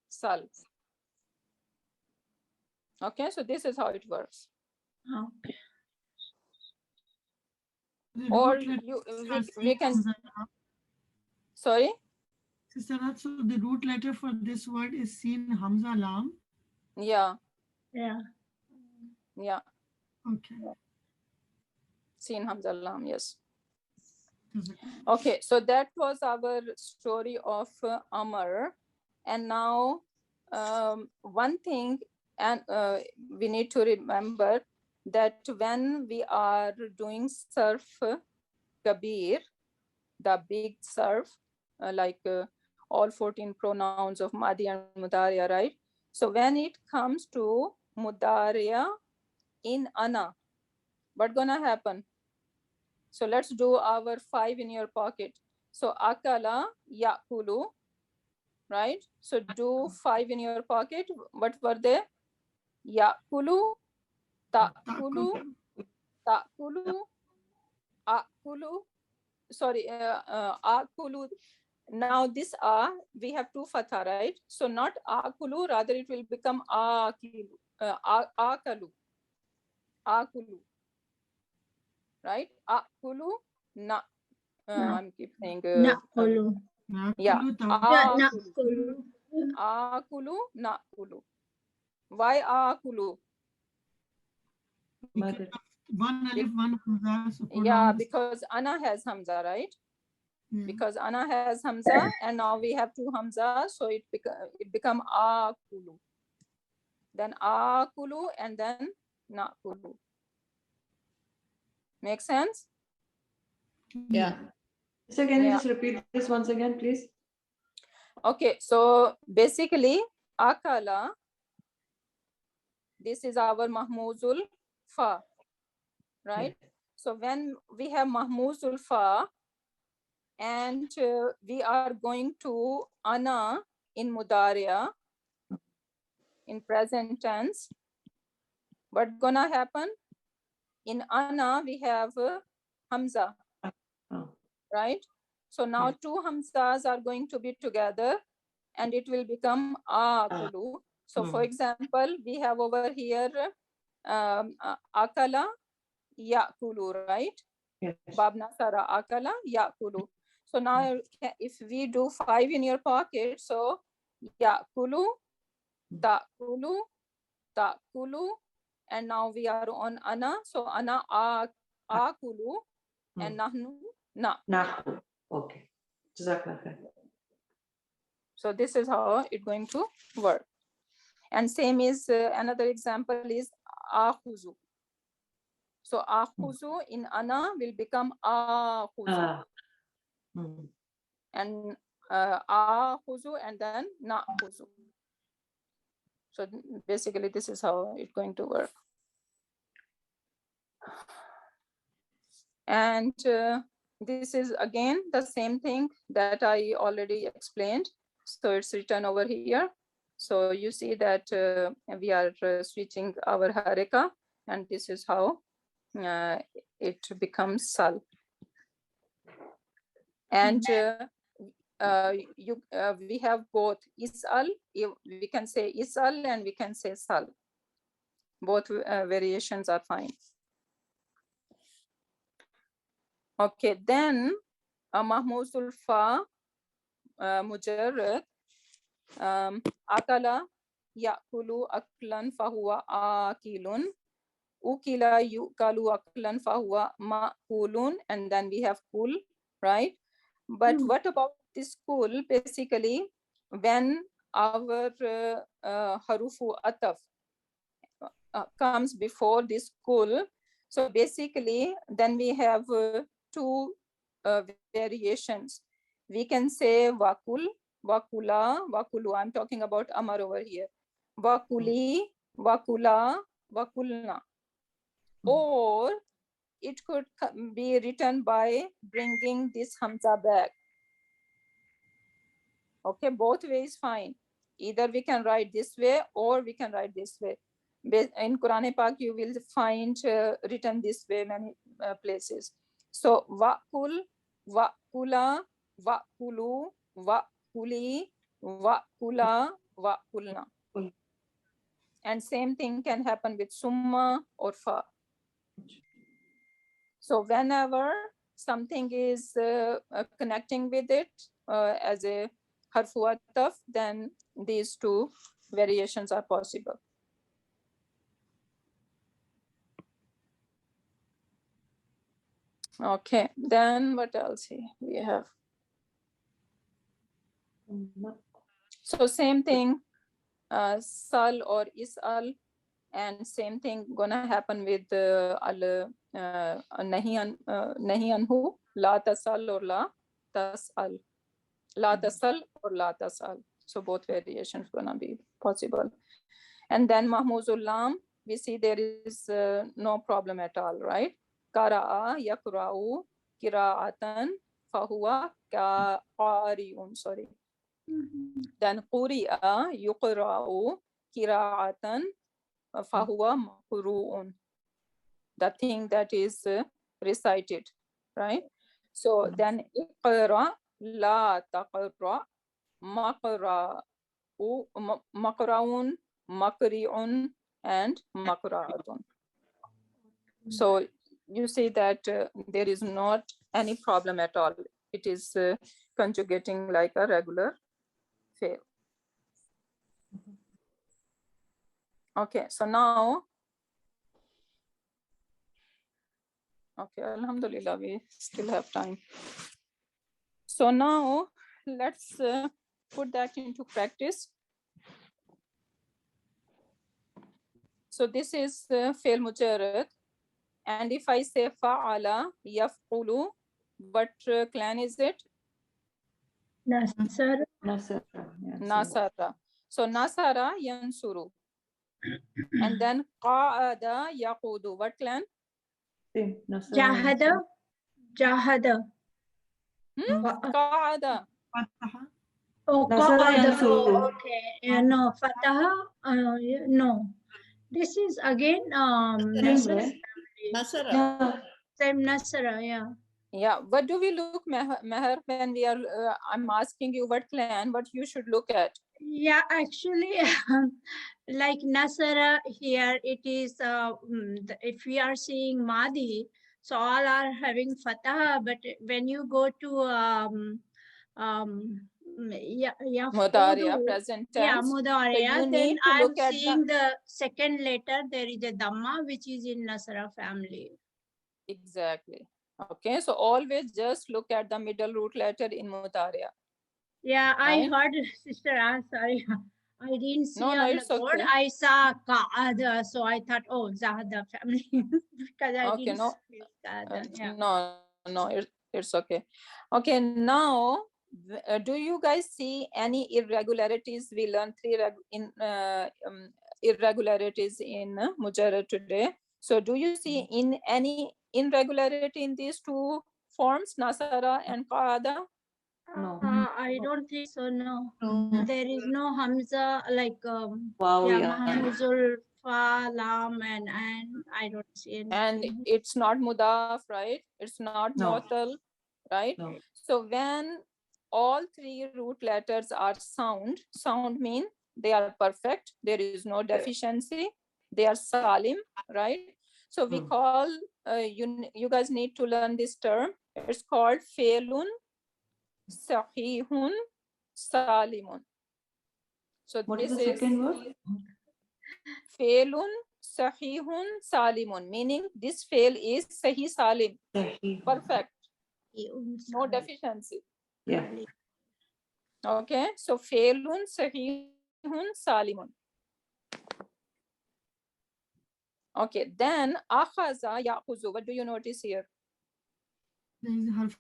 Sal. Okay, so this is how it works. Okay. The Or root letters you, are we seen can, Hamza Lam. sorry? Sister Raj, so the root letter for this word is seen Hamza Lam. Yeah, Yeah. yeah. Okay. Seen Hamza Lam, yes. Jazakallah. Okay, so that was our story of Amr. And now one thing, and we need to remember that when we are doing Sarf Kabir, the big Sarf, like all 14 pronouns of Madi and Mudariya, right? So when it comes to Mudariya in Ana, what's gonna happen? So let's do our 5 in your pocket. So akala yakulu, right? So do 5 in your pocket. What were they? Yakulu, takulu, takulu, akulu. Sorry, akulu. Now this we have two fatha, right? So not akulu, rather it will become akilu, akalu, akulu, right? Akulu, na. I'm keep saying. Nakulu. Yeah. Nakulu tawa- Yeah, Akulu. nakulu. Akulu, nakulu. Why akulu? because of one alif, one hamza. So Yeah, pronounce- because Ana has Hamza, right? yeah. Because Ana has Hamza, and now we have two Hamza, so it become akulu. Then akulu, and then nakulu. Make sense? Yeah. So can you Yeah. just repeat this once again, please? Okay, so basically, akala, this is our mahmuzul fa, right? So when we have mahmuzul fa, and we are going to ana in mudariya, in present tense, what's gonna happen? In ana, we have hamza, Oh. right? So now Yeah. two hamzas are going to be together, and it will become akulu. So for example, we have over here akala yakulu, right? Yes. Babna Sara akala yakulu. So now if we do 5 in your pocket, so yakulu, takulu, takulu, and now we are on ana. So ana akulu, and nahnu na. Nakul. Okay. Jazakallah khair. So this is how it's going to work. And same is another example is akhuzu. So akhuzu in ana will become akhuzu. And akhuzu and then nakhuzu. So basically this is how it's going to work. And this is again the same thing that I already explained. So it's written over here. So you see that we are switching our hareka, and this is how it becomes sal. And we have both isal, we can say isal, and we can say sal. Both variations are fine. Okay, then mahmuzul fa mujarrad, akala yakulu aklan fahuwa akilun, ukila yukalu aklan fahuwa ma'kulun, and then we have kul, right? But what about this kul? Basically, when our harufu ataf comes before this kul, so basically then we have two variations. We can say wakul, wakula, wakulu. I'm talking about Amar over here. Wakuli, wakula, wakulna. Or it could be written by bringing this hamza back. Okay, both ways fine. Either we can write this way or we can write this way. In Quran Pak, you will find written this way many places. So wa'kul, wa'kula, wa'kulu, wa'kuli, wa'kula, wa'kulna. And same thing can happen with summa or fa. So whenever something is connecting with it as a harfu ataf, then these two variations are possible. Okay, then what else here we have? So same thing, sal or isal, and same thing gonna happen with al nahi anhu, la tasal or la tasal, la tasal or la tasal. So both variations gonna be possible. And then mahmuzul lam, we see there is no problem at all, right? Qara'a yaqra'u qira'atan fahuwa qari'un, sorry. Then quri'a yuqra'u qira'atan fahuwa maqru'un, the thing that is recited, right? So then iqra la taqra maqra'un, maqri'un, and maqra'atun. So you see that there is not any problem at all. It is conjugating like a regular fail. Okay, so now, okay, alhamdulillah, we still have time. So now let's put that into practice. So this is fail mujarrad. And if I say fa'ala yaf'ulu, what clan is it? Nasara. Nasara. So nasara yansuru. And then qa'ada yaqudu. What clan? Jahada. Jahada. Qa'ada. Oh, Nasara qa'ada. yansuru. Oh, okay. No, fataha. No. This is again Nasara. Nasara. Yeah. Same Nasara, yeah. Yeah, what do we look, Meher, when we are, I'm asking you what clan, what you should look at? Yeah, actually, like Nasara here, it is, if we are seeing Madi, so all are having Fatah, but when you go to Mudariya, present yeah, tense. Mudariya, you then need to I'm look at seeing the second letter, there is a Dhamma, which is in Nasara family. Exactly. Okay, so always just look at the middle root letter in Mudariya. Yeah, I Right. heard, sister, I'm sorry. I didn't see No, on it's the board. okay. I saw Qa'ada, so I thought, oh, Zahada family. Because I Okay, didn't no, see Qa'ada. Yeah. no, it's okay. Okay, now, do you guys see any irregularities? We learned three irregularities in Mujarrad today. So do you see in any irregularity in these two forms, Nasara and Qa'ada? No. I don't think so, no. No. There is no Hamza, like, Wow, yeah, yeah. Mahmuzul, Fa, Lam, and I don't see anything. And it's not Mudaf, right? It's not No. Mu'tal, right? No. So when all three root letters are sound mean they are perfect, there is no deficiency, they are salim, right? So we call, you guys need to learn this term. It's called fe'lun sahihun salimun. So What is this the second word? fe'lun sahihun salimun, meaning this fail is sahi salim, perfect, no deficiency. Yeah. Okay, so fe'lun sahihun salimun. Okay, then akhaza ya'khuzu. What do you notice here? There is harf.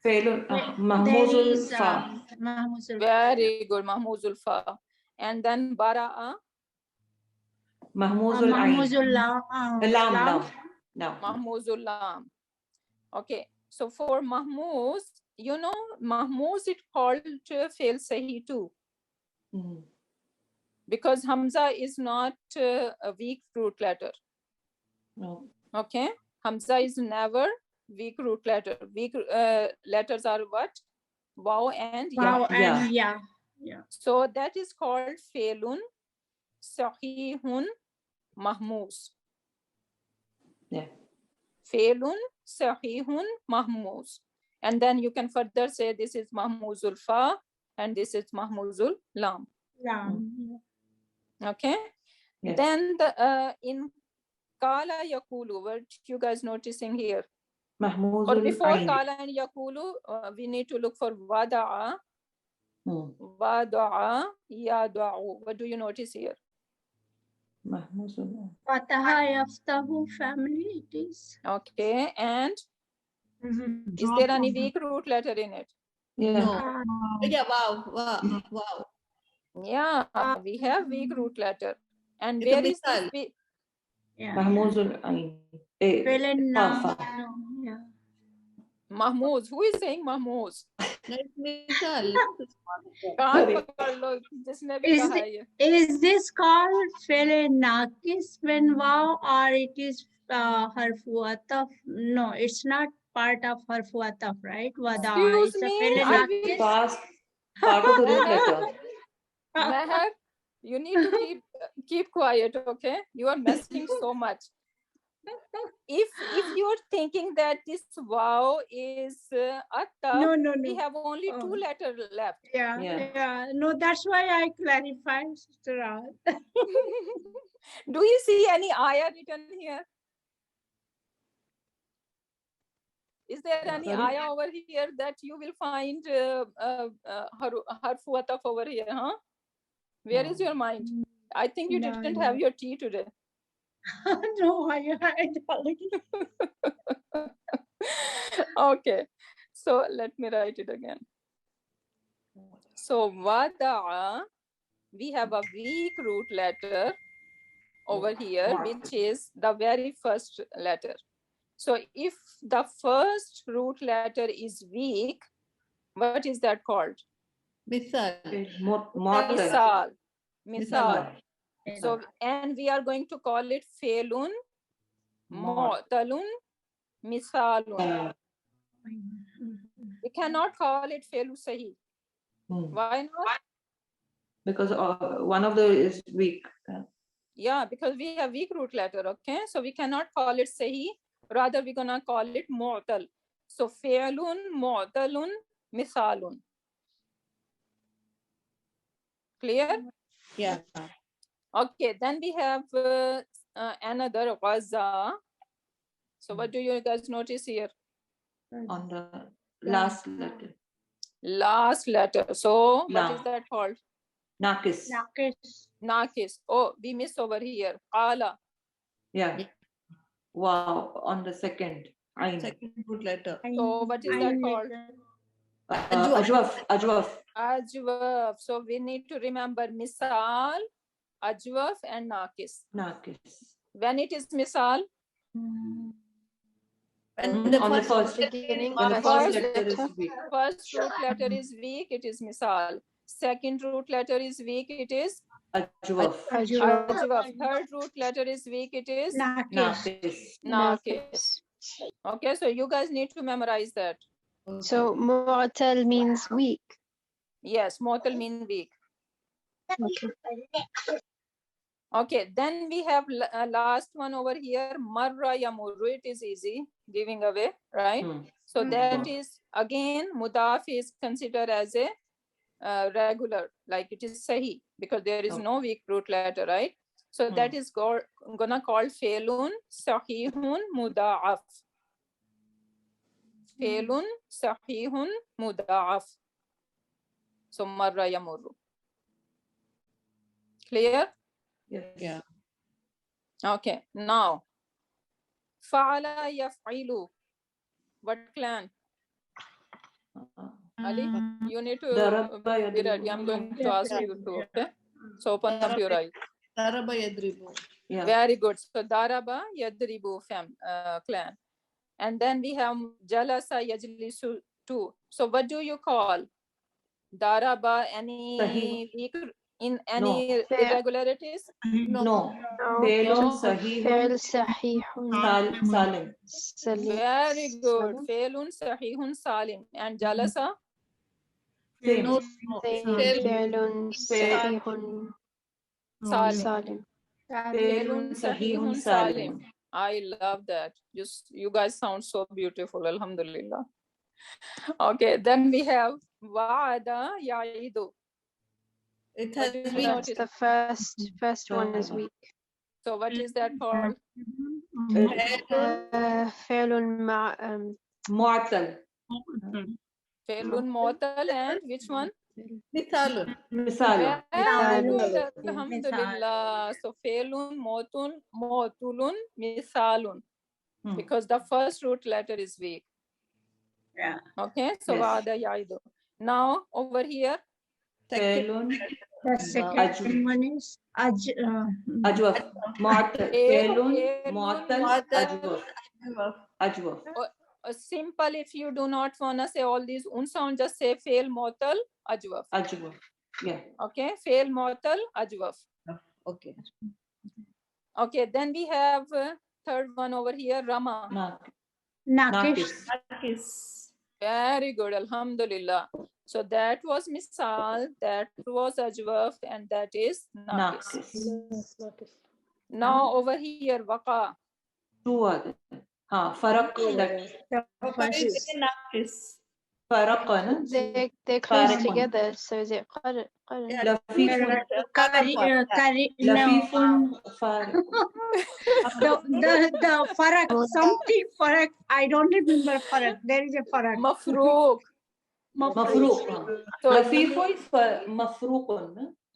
Failun. There Mahmuzul is fa. Mahmuzul Fa. Very good, mahmuzul fa. And then bara'a. Mahmuzul ain. Mahmuzul Lam. Lam. No. Mahmuzul lam. Okay, so for mahmuz, you know, mahmuz it called fail sahi too, Mhm. because hamza is not a weak root letter. No. Okay, hamza is never weak root letter. Weak letters are what? Waw and ya. Wow, Yeah. and yeah. Yeah. So that is called failun sahihun mahmuz. Yeah. Failun sahihun mahmuz. And then you can further say this is mahmuzul fa and this is mahmuzul lam. Yeah. Okay. Yes. Then the in kala yakulu, what you guys noticing here? Or Mahmuzul before ayn. kala and yakulu, we need to look for wada'a, Hmm. wada'a, yada'u. What do you notice here? Mahmuzul ayn. Fataha yaftahu family it is. Okay, and Mhm. is there any weak root letter in it? Yeah. No. Ah, Yeah, wow, wow, wow. Yeah, we have weak root letter. And It's a where is this? misal. yeah. Mahmuzul ayn. Fill-in Fa. no, yeah. Mahmuz. Who is saying Mahmuz? No, it's misal. Can't Sorry. पकड़ लो, जिसने भी Is कहा it- ये. Is this called fill-in nakis when wow, or it is harfu ataf? No, it's not part of harfu ataf, right? Wada. Excuse It's a me, fill-in I nakis. will- Past part of the root letter. Meher, you need to keep quiet, okay? You are messing so much. If you're thinking that this wow is ataf, No, no, we no. have only two Oh. letters left. Yeah, Yeah. yeah. No, that's why I clarified, Sister Rahat. Do you see any ayah written here? Is there any Sorry? ayah over here that you will find harfu ataf over here, huh? Where is No. your mind? I think you No, didn't no. have your tea today. No, I already. Okay, so let me write it again. So wada'a, we have a weak root letter over here, which is the very first letter. So if the first root letter is weak, what is that called? Misal. Mortal. Misal. Misal. Misal. So, and we are going to call it failun, mu'talun, misalun. We cannot call it failu sahi. Hmm. Why not? Because one of the is weak. Yeah, because we have weak root letter, okay? So we cannot call it sahi. Rather, we're gonna call it mu'tal. So failun, mu'talun, misalun. Clear? Yeah. Okay, then we have another ghaza. So what do you guys notice here? On the last letter. Last letter. So what Lam. is that called? Nakis. Nakis. Nakis. Oh, we missed over here. Qala. Yeah. Wow. On the second. Ayn. Second root letter. So what is that called? Ajwaf. Ajwaf. Ajwaf. So we need to remember misal, ajwaf, and nakis. Nakis. When it is misal, And the On the first first. beginning, When the the first first letter is weak. first root letter is weak, it is misal. Second root letter is weak, it is Ajwaf. ajwaf. Third root letter is weak, it is Nakis. Nakis. nakis. Okay, so you guys need to memorize that. So mu'tal means weak. Yes, motal mean weak. Okay. Okay, then we have last one over here, marra yamurru. It is easy, giving away, right? Hmm. So that is again mudaf is considered as a regular, like it is sahi, because there is Okay. no weak root letter, right? So that is gonna call failun sahihun muda'af. Failun sahihun muda'af. So marra yamurru. Clear? Yes. Yeah. Okay, now fa'ala yaf'ilu. What clan? Ali, you need to Daraba be ready. I'm going to ask you to, okay? So open up your eyes. Daraba yadribu. Yeah. Very good. So daraba yadribu clan. And then we have jalasa yajlisu too. So what do you call daraba? Any weak in any irregularities? No. No. Failun No. sahihun فعل صحيح salim. Slam. Very good. Salim. Failun sahihun salim. And jalasa? Same. No. فعل صحيح Salim. Salim. Failun sahihun salim. I love that. You guys sound so beautiful. Alhamdulillah. Okay, then we have wa'ada ya'idu. It What has do you been notice? The first one is weak. So what is that called? فعل مع Mu'tal. Failun mu'tal and which one? Mithalun. Misal. Very good. Misal. Alhamdulillah. So failun mu'tulun misalun. Hmm. Because the first root letter is weak. Yeah. Okay, so Yes. wa'ada ya'idu. Now over here, Failun The second one is ajwaf. Mu'tal. Failun mu'tal Mu'tal. ajwaf. Ajwaf. simple, if you do not want to say all these sound, just say fail mu'tal ajwaf. Ajwaf. Yeah. Okay, fail mu'tal ajwaf. Okay. Okay, then we have third one over here, rama. ناقص. Nakis. Very good, alhamdulillah. So that was misal, that was ajwaf, and that is naqis. Naqis. Now over here, waqa. Two other. Faraq. Nakis. Faraq. They're close Farq. together, so is it قرن؟ Lafifun. no, Lafifun. Faraq. the farak, something farak. I don't remember farak. There is a farak. Mafruq. Mafruq. So Lafifun mafruqun.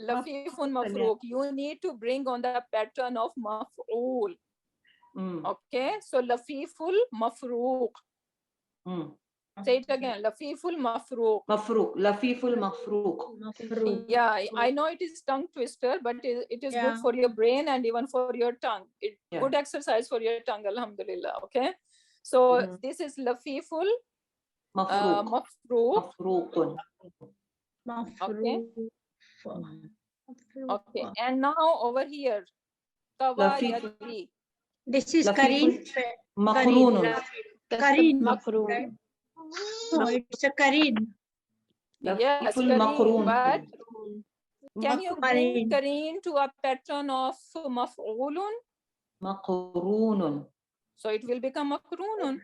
lafifun mafruq. You need to bring on the pattern of maf'ul. Okay, so lafiful mafruq. Say it again, lafiful mafruq. Mafruq. Lafiful mafruq. Yeah, I know it is tongue twister, but it is good for your brain and even for your tongue. It's good exercise for your tongue, alhamdulillah. Okay, so this is lafiful Mafruq. mafruq. Mafruqun. Okay, and now over here, tawa Lafif. yadri. This is Lafifun. Karin. Maqrunun. Karin. مقرون. Right? No, it's a Karin. Yes, Lafiful Karin, maqrun. but can you bring Karin. Karin to a pattern of maf'ulun? Maqrunun. So it will become makrunun.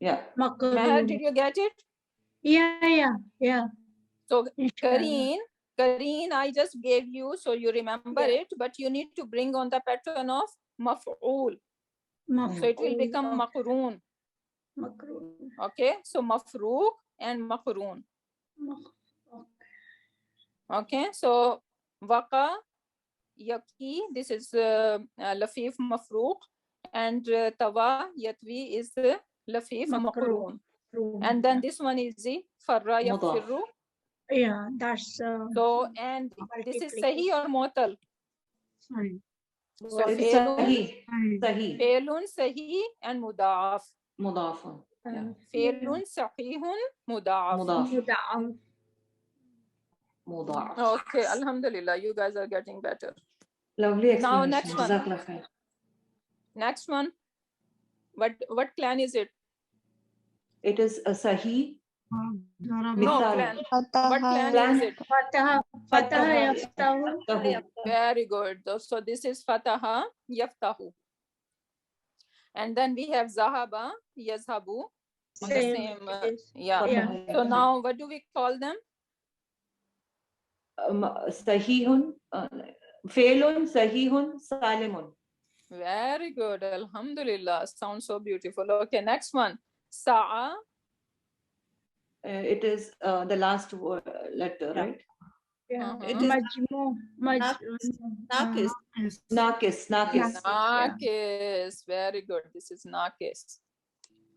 Yeah. Meher, did you get it? Yeah. So Inshallah. Karin, I just gave you so you remember it, but you need to bring on the pattern of maf'ul. So it will become makrun. Okay, so mafruq and makrun. Okay, so waqa, yaqi, this is lafif mafruq, and tawa yatwi is lafif makrun. And then this one is the farra yafirru. Yeah, that's So, and this is sahi or mu'tal? So It's failun, Sahih. failun sahi and mudaf. Mudafun. Yeah. Failun sahihun mudaf. Mudaf. Mudaf. Okay, alhamdulillah, you guys are getting better. Lovely Now explanation. next one. Jazakallah khair. Next one. What clan is it? It is a Sahih. No Mithal. clan. What clan is it? Fataha yaftahu. Tahu. Very good. So this is fataha yaftahu. And then we have zahaba yazhabu. On the same. Yeah. So now what do we call them? Sahihun. Failun, Sahihun, Salimun. Very good. Alhamdulillah. Sounds so beautiful. Okay, next one. Sa'a. It is the last letter, right? Yeah. It is Nakis. Nakis. Naqis. Naqis. Very good. This is naqis.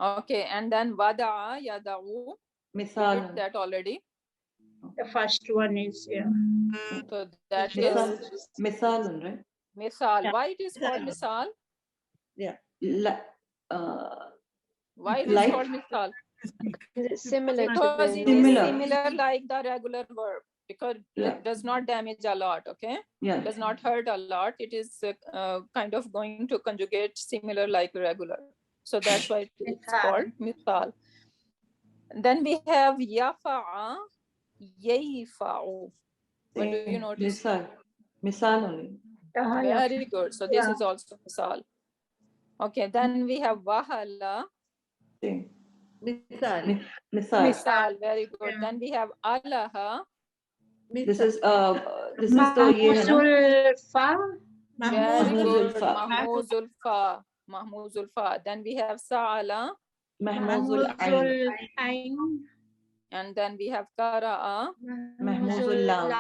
Okay, and then wada'a yada'u. We did Mithalun. that already. The first one is So that Mithal. is Mithalun, right? Misal. Yeah. Why it is called misal? Why it is Like- called misal? Is it similar to Because the it is Similar. similar like the regular verb, because Yeah. it does not damage a lot, okay? Yeah. Does not hurt a lot. It is kind of going to conjugate similar like regular. So that's why it's Misal. called misal. Then we have yafa'a, yayfa'u. What do you notice? Misal only. Very good. So this Yeah. is also misal. Okay, then we have wahala, Same. Misal. Misal. misal. Very good. Yeah. Then we have alaha. This is the ye hai na? Mahmuzul fa. Very Mahmuzul good. fa. Mahmuzul fa. Mahmuzul fa. Then we have sa'ala, Mahmuzul ayn. Mahmuzul ain. and then we have qara'a. Mahmuzul lam.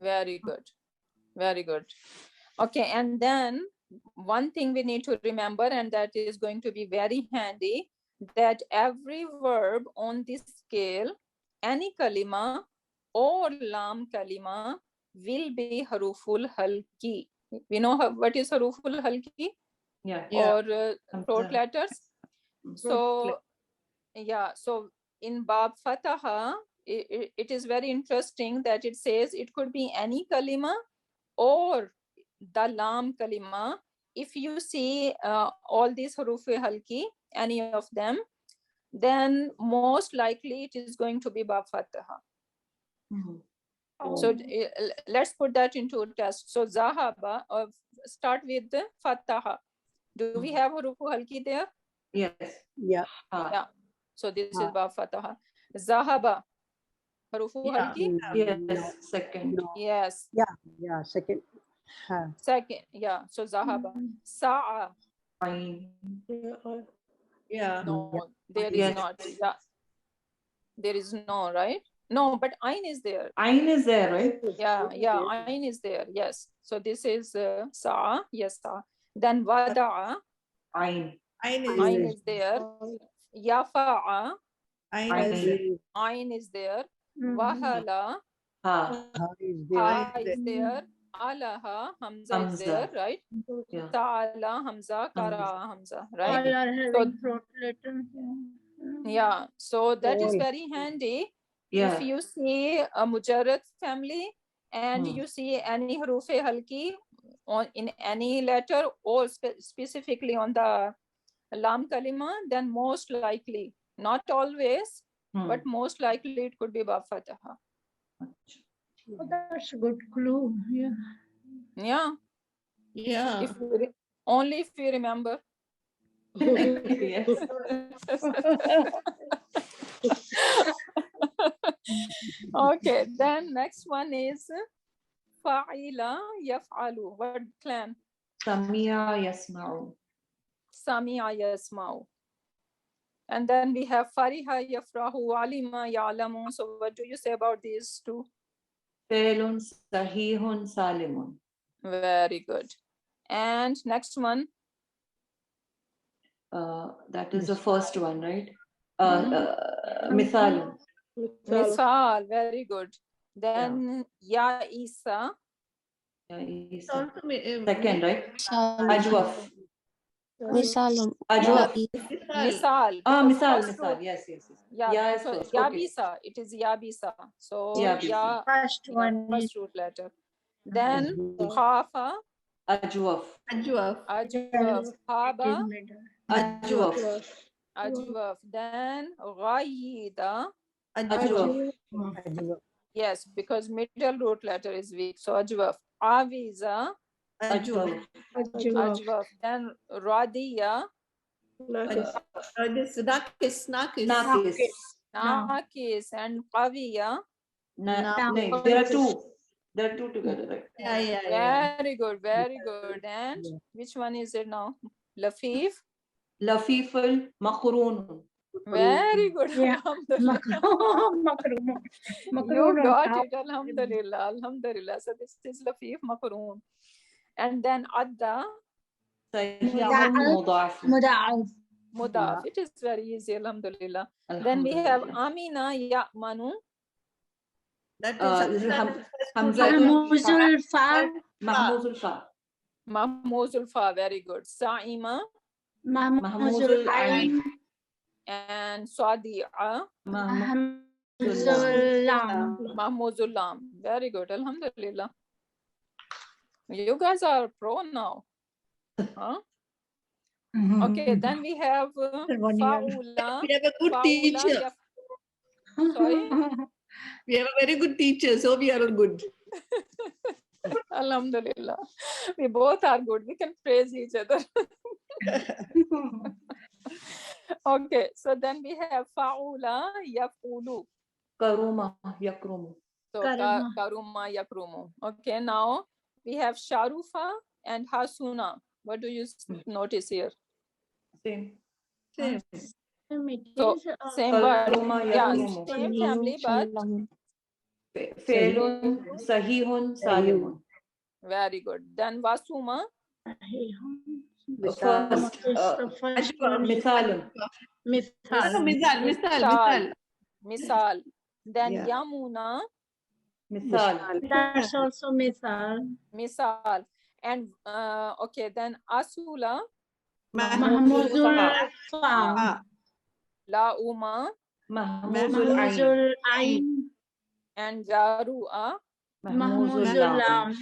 Very good. Very good. Okay, and then one thing we need to remember, and that is going to be very handy, that every verb on this scale, any kalima or lam kalima, will be haruful halki. We know what is haruful halki, Yeah. or throat Hamza. letters. So yeah, so in Bab Fataha, it is very interesting that it says it could be any kalima or the lam kalima. If you see all these hurufi halki, any of them, then most likely it is going to be Bab Fataha. Mhm. So let's put that into a test. So Zahaba, start with the Fataha. Do we have hurufu halki there? Yes. Yeah. Yeah. So this is Bab Fataha. Zahaba, harufu Yeah. halki? Yes. Second. Yes. Yeah, second. Second, yeah. So Zahaba. Sa'a, Ayn. Yeah. no, there is Yes. not. Yeah. There is no, right? No, but Ain is there. Ayn is there, right? Yeah, Ain is there. Yes. So this is Sa'a, yes, Sa'a. Then Wada'a, Ayn. Ain is there. Yafa'a, Ayn. Ain is there. Mhm. Wahala, Ha. Ha is there. Alaha, Hamza is Hamza. there, right? Yeah. Ta'ala, Hamza, Kara, Hamza, right? All are having throat letter. Yeah, so that is All. very handy. Yeah. If you see a Mujarrad family and Hmm. you see any Hurufe Halki on in any letter or specifically on the Lam Kalima, then most likely, not always, Hmm. but most likely it could be Bab Fataha. Oh, that's a good clue. Yeah. Yeah, Yeah. if you only if you remember. Yes. Okay, then next one is Fa'ila Yaf'alu. What clan? Samia yasma'u. Sami'a Yasma'u. And then we have Fariha Yafrahu, Alima Ya'lamu. So what do you say about these two? Failun sahihun salimun. Very good. And next one, That is the first one, right? Mithalun. Misal, very good. Then Ya Isa, Yeah, It's also second, right? Misal. Ajwaf. Misalun. Ajwaf. Misal. Ah, because misal, first misal. root- Yes, yes, yes. Yeah, Ya is so first. Okay. Yabisa, it is Yabisa. So Yabisa. Ya, First yeah, one is first root letter. Then Khafa, Ajwaf. Ajwaf. Ajwaf, Haba, middle. Ajwaf. Ajwaf. Then Ghayida, Ajwaf. yes, because middle root letter is weak. So Ajwaf. Aviza, Ajwaf. Ajwaf. Then Radiya, This Nakis. Nakis. Nakis, and Qawiya. No, there are two. There are two together, right? Yeah. Very good, very good. And which one is it now? Lafif. Lafiful maqroon. Very good. Yeah. Alhamdulillah. Makroon. You got it. Alhamdulillah. Alhamdulillah. So this is Lafif Makroon. And then Adda, Sahihun mudaf. Muda'af. Mudaf. It is very easy. Alhamdulillah. Then we have Amina Ya'manu. That This is is Hamza. Mahmuzul fa. Mahmuzul fa. Mahmuzul fa, very good. Sa'ima Mahmuzul Ain. and Swadi'a. Mahmuzul Lam. Mahmuzul lam. Very good. Alhamdulillah. You guys are pro now. Huh? Okay, then we have Fa'ula. We have a good Fa'ula teacher. Sorry? We have a very good teacher, so we are all good. Alhamdulillah. We both are good. We can praise each other. Okay, so then we have Fa'ula Yaf'ulu. Karuma yakrumu. So Karuma. Karuma Yakrumu. Okay, now we have Sharufa and Hasuna. What do you notice here? Same. Same. So same word. Karuma Yeah, yakrumu. same family, but Failun sahihun salimun. very good. Then Vasuma. First, mithalun. Misal. Misal. Then Yeah. Yamuna. Mithal. That's also Mithal. Misal. And okay, then Asula. Mahmuzul Fa. Lauma. Mahmuzul ayn. Mahmuzul Ain. And Jarua. Mahmuzul Mahmuzul lam. Lam.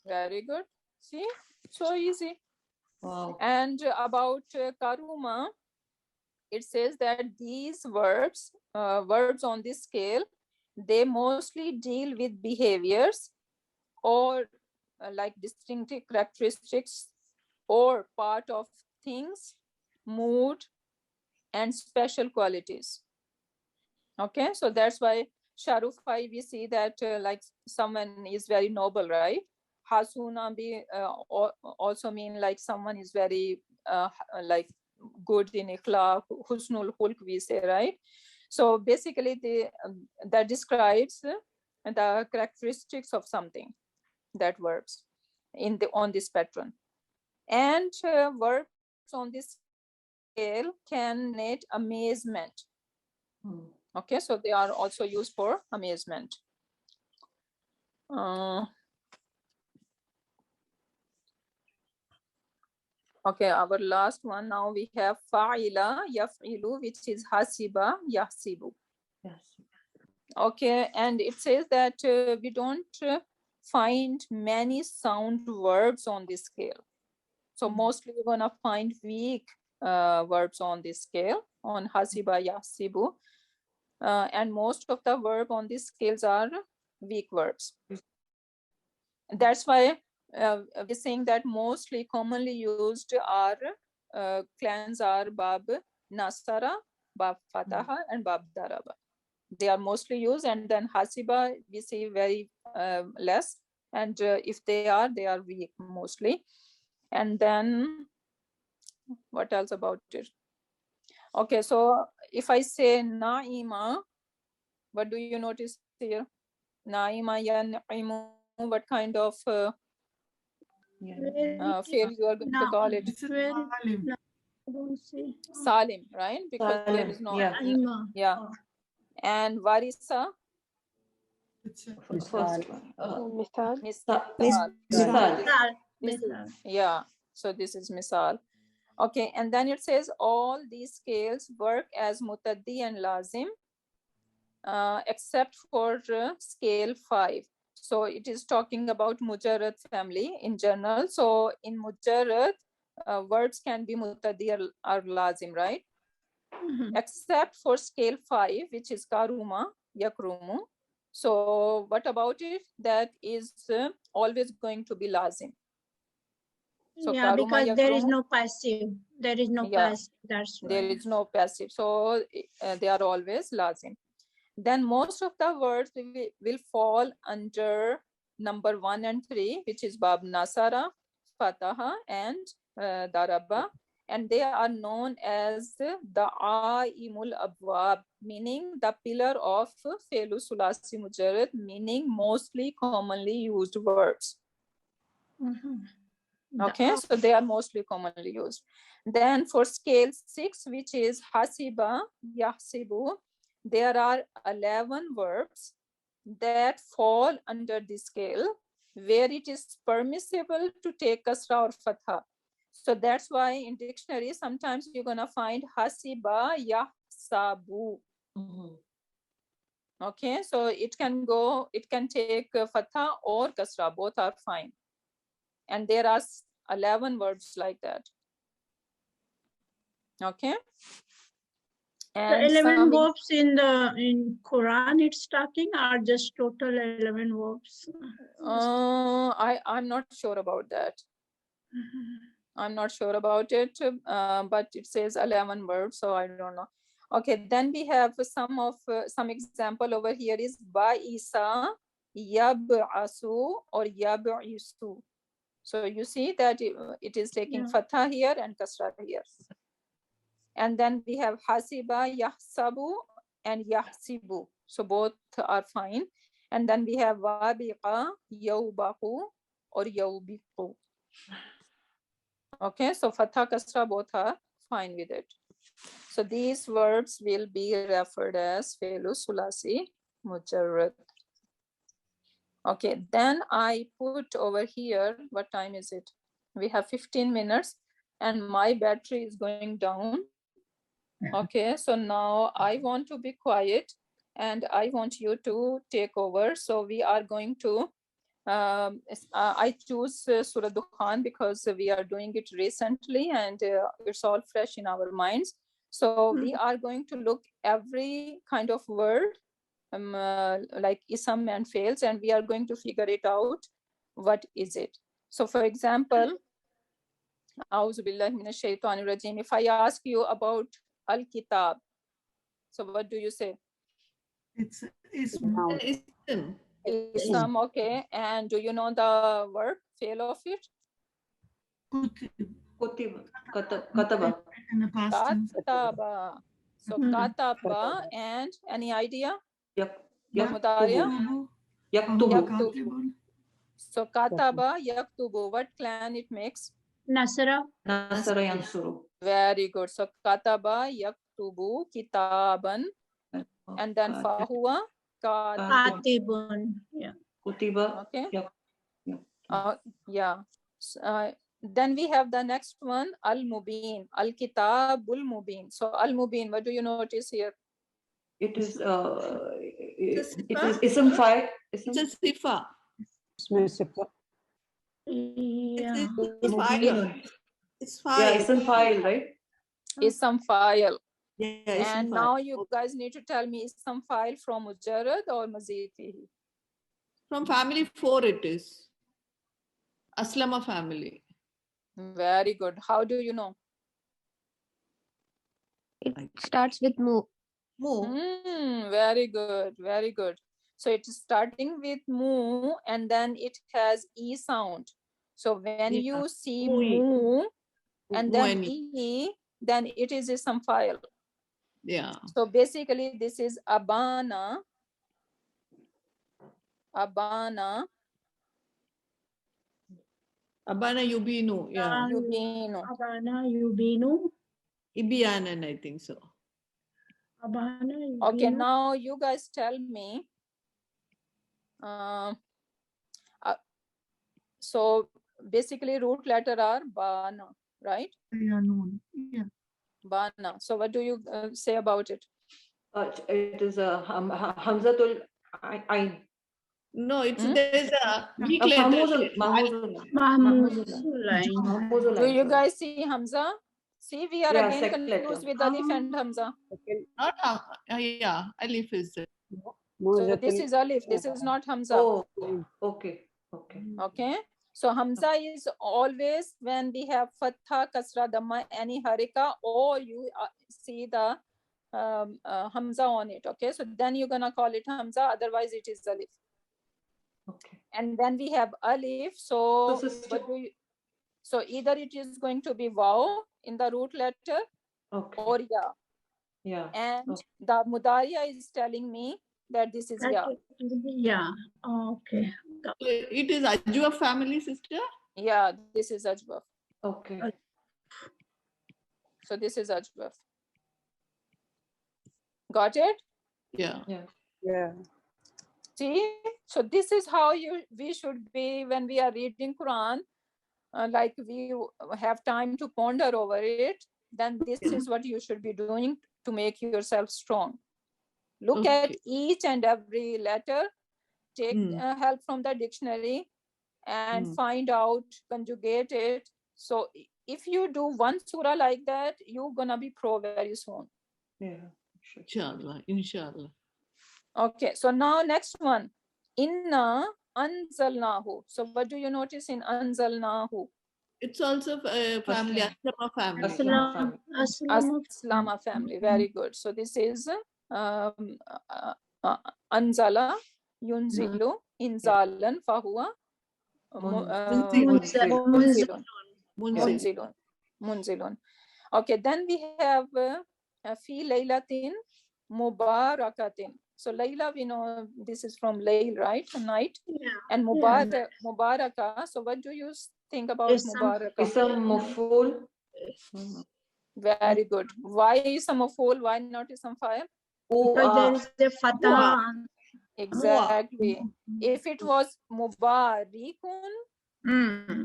Very good. See, so easy. Wow. And about Karuma, it says that these verbs, verbs on this scale, they mostly deal with behaviors or like distinctive characteristics or part of things, mood, and special qualities. Okay, so that's why Sharufai, we see that like someone is very noble, right? Hasuna be also mean like someone is very like good in ikhlaq, husnul hulk we say, right? So basically that describes the characteristics of something, that verbs on this pattern. And verbs on this scale can need amazement. Okay, so they are also used for amazement. Okay, our last one. Now we have fa'ila yaf'ilu, which is hasiba yahsibu. Yes. Okay, and it says that we don't find many sound verbs on this scale. So mostly we're gonna find weak verbs on this scale, on hasiba yahsibu. And most of the verb on these scales are weak verbs. That's why we're saying that mostly commonly used are clans are Bab Nasara, Bab Fataha, and Bab Daraba. They are mostly used, and then Hasiba we see very less. And if they are weak mostly. And then what else about it? Okay, so if I say Naima, what do you notice here? Naima ya Naimu, what kind of fail you are going to call it? This is Salim. Don't see. Salim, right? Because there Salim, is no, yeah. yeah. And Varisa, It's a- First one. Mithal. Misal. Misal. Mithal. This is- Mithal. Yeah, so this is Misal. Okay, and then it says all these scales work as Mutaddi and Lazim, except for scale 5. So it is talking about Mujarrad family in general. So in Mujarrad, words can be Mutaddi or Lazim, right? Except for scale 5, which is Karuma, Yakrumu. So what about it? That is always going to be Lazim. So Yeah, Karuma because there is Yakrumu, no passive. There is no Yeah. passive. That's there why. is no passive. So they are always Lazim. Then most of the words will fall under number 1 and 3, which is Bab Nasara, Fataha, and Daraba. And they are known as the Aimul Abwab, meaning the pillar of Felu Sulasi Mujarrad, meaning mostly commonly used words. Okay, so they are mostly commonly used. Then for scale 6, which is Hasiba, Yahsibu, there are 11 verbs that fall under this scale. where it is permissible to take kasra or fatha. So that's why in dictionary, sometimes you're gonna find hasiba yahsabu. Okay, so it can take fatha or kasra, both are fine. And there are 11 verbs like that. Okay. The And 11 some verbs in Quran it's talking are just total 11 verbs. I'm not sure about that. I'm not sure about it, but it says 11 verbs, so I don't know. Okay, then we have some example over here is ba'isa, yab'asu, or yab'isu. So you see that it is taking fatha here and kasra here. And then we have hasiba, yahsabu, and yahsibu. So both are fine. And then we have wabiqa, yawbaqu, or yawbiqu. Okay, so fatha, kasra, both are fine with it. So these verbs will be referred as fi'lu sulasi mujarrad. Okay, then I put over here, what time is it? We have 15 minutes and my battery is going down. Okay, so now I want to be quiet and I want you to take over. So we are going to, I choose Surah Dukhan because we are doing it recently and it's all fresh in our minds. So we are going to look every kind of word like ism and fails, and we are going to figure it out. What is it? So for example, A'udhu billahi minash shaitanir rajim. If I ask you about Al-Kitab, so what do you say? It's Ism, okay. And do you know the verb, fail of it? Kataba. In the past tense. Kataba. So kataba, and any idea? Yaktubu. Yaktubu. So kataba, yaktubu. What clan it makes? Nasara. Nasara yansuru. Very good. So kataba, yaktubu, kitaban, and then fahuwa, Katibun. Yeah. Kutiba. Okay. Yeah. Then we have the next one, al-mubin, al-kitabul mubin. So al-mubin, what do you notice here? It is ism file. It's a sifa. Yeah. It's file. Yeah, ism file, right? Ism file. Yeah, And now you guys need to tell me ism file from mujarrad or mazid fihi. From family 4 it is. Aslama family. Very good. How do you know? It starts with mu. Very good. Very good. So it is starting with mu and then it has e sound. So when you see mu and then e, then it is ism file. Yeah. So basically this is abana. Abana. Abana yubinu. Yeah. Yubinu. Abana yubinu. Ibianan, I think so. Abana yubinu. Okay, now you guys tell me. So basically root letter are bana, right? Yeah, noon. Yeah. Bana. So what do you say about it? It is a Hamzatul Ain. No, it's there is a weak letter. Mahmuzul. Do you guys see Hamza? See, we are again confused with Alif and Hamza. Not yeah, Alif is there. So this is Alif. This is not Hamza. Oh, okay. Okay. So Hamza is always when we have Fatha, Kasra, Dhamma, any Harika, or you see the Hamza on it. Okay. So then you're going to call it Hamza. Otherwise it is Alif. Okay. And then we have Alif. So so either it is going to be Waw in the root letter or Ya. Yeah. And the Mudariya is telling me that this is Ya. Yeah. Okay. It is Ajwa family, sister? Yeah, this is Ajwaf. Okay. So this is Ajwaf. Got it? Yeah. Yeah. See, so this is how we should be when we are reading Quran. Like we have time to ponder over it, then this is what you should be doing to make yourself strong. Look at each and every letter, take help from the dictionary, and find out, conjugate it. So if you do one surah like that, you're gonna be pro very soon. Yeah. Inshallah, inshallah. Okay, so now next one. Inna anzalnahu. So what do you notice in anzalnahu? It's also family, Aslama family. Aslama family. Very good. So this is anzala yunzilu inzalan fahuwa munzilun. Okay, then we have fi laylatin mubarakatin. So Layla, we know this is from Layl, right? Night. Yeah. And Mubaraka. So what do you think about Mubaraka? Ism maf'ul. Very good. Why ism maf'ul? Why not ism fa'il? Because there is a fatah. Exactly. If it was Mubarikun,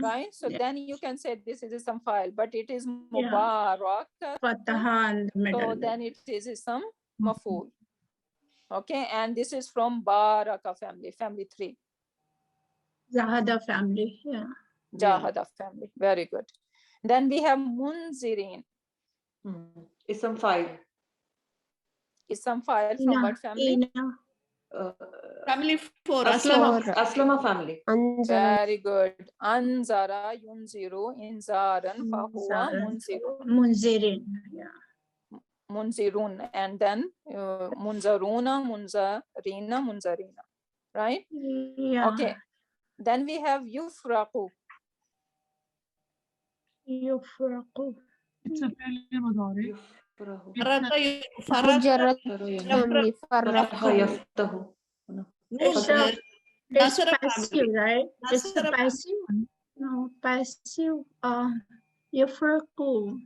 right? So then you can say this is ism fa'il, but it is Mubarak. Fatah in the middle. So then it is ism maf'ul. Okay, and this is from Baraka family, family 3. Zahada family, yeah. Jahada family, very good. Then we have Munzirin. Ism fa'il. Ism fa'il from what family? Family 4. Aslama family. Very good. Anzara yunziru inzaran fahuwa Munzirin, yeah. Munzirun, and then munzaruna, munzarina, right? Yeah. Okay. Then we have yufraqu. Yufraqu. It's a failure mudari. Mujarrad family. Yaftahu. It's passive, right? It's Nasara passive. No, passive. Yufraqu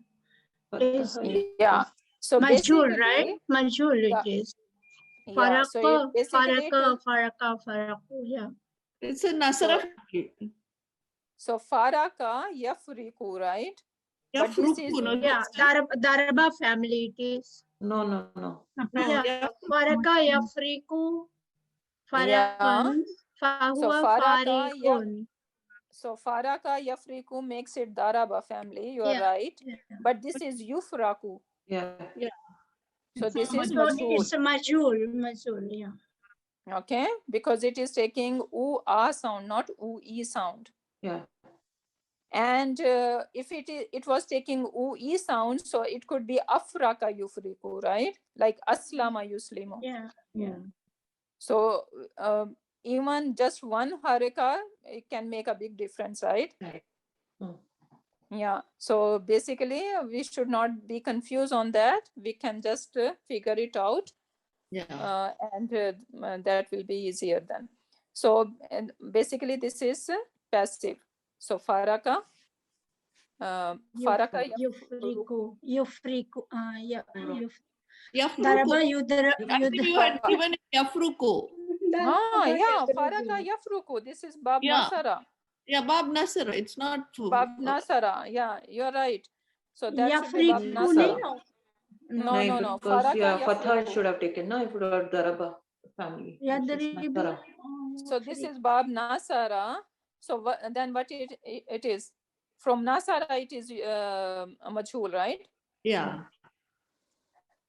is Yeah. So majhul, basically, right? Majhul it is. Yeah, so Faraka, yeah. It's a Nasara family. So faraka yafriku, right? But this is Yeah, Daraba family it is. No. Yeah, Faraka yafriku, Farakan, Fahuwa faraka farikun. So faraka yafriku makes it daraba family. You are Yeah. right. Yeah. But this is yufraku. Yeah. So this is So majhul. it's a majhul, yeah. Okay, because it is taking u-a sound, not u-e sound. Yeah. And if it was taking u-e sound, so it could be afraka yufriku, right? Like aslama yuslimu. Yeah. So even just one haraka, it can make a big difference, right? Right. Yeah. So basically, we should not be confused on that. We can just figure it out. Yeah. And that will be easier then. So basically this is passive. So faraka Yufriku. Yeah. Yafruku. Daraba I think you had given it Yafruku. Yeah, faraka yafruku. This is Bab Nasara. Yeah, Bab Nasara. It's not Bab Nasara. Yeah, you're right. So that should be Bab Yafriku, Nasara. No. Because Faraka Fatha yafruku. should have taken, no, if it were Daraba family. Yeah, This is Nasara. So this is Bab Nasara. So then what it is? From Nasara it is majhul, right? Yeah.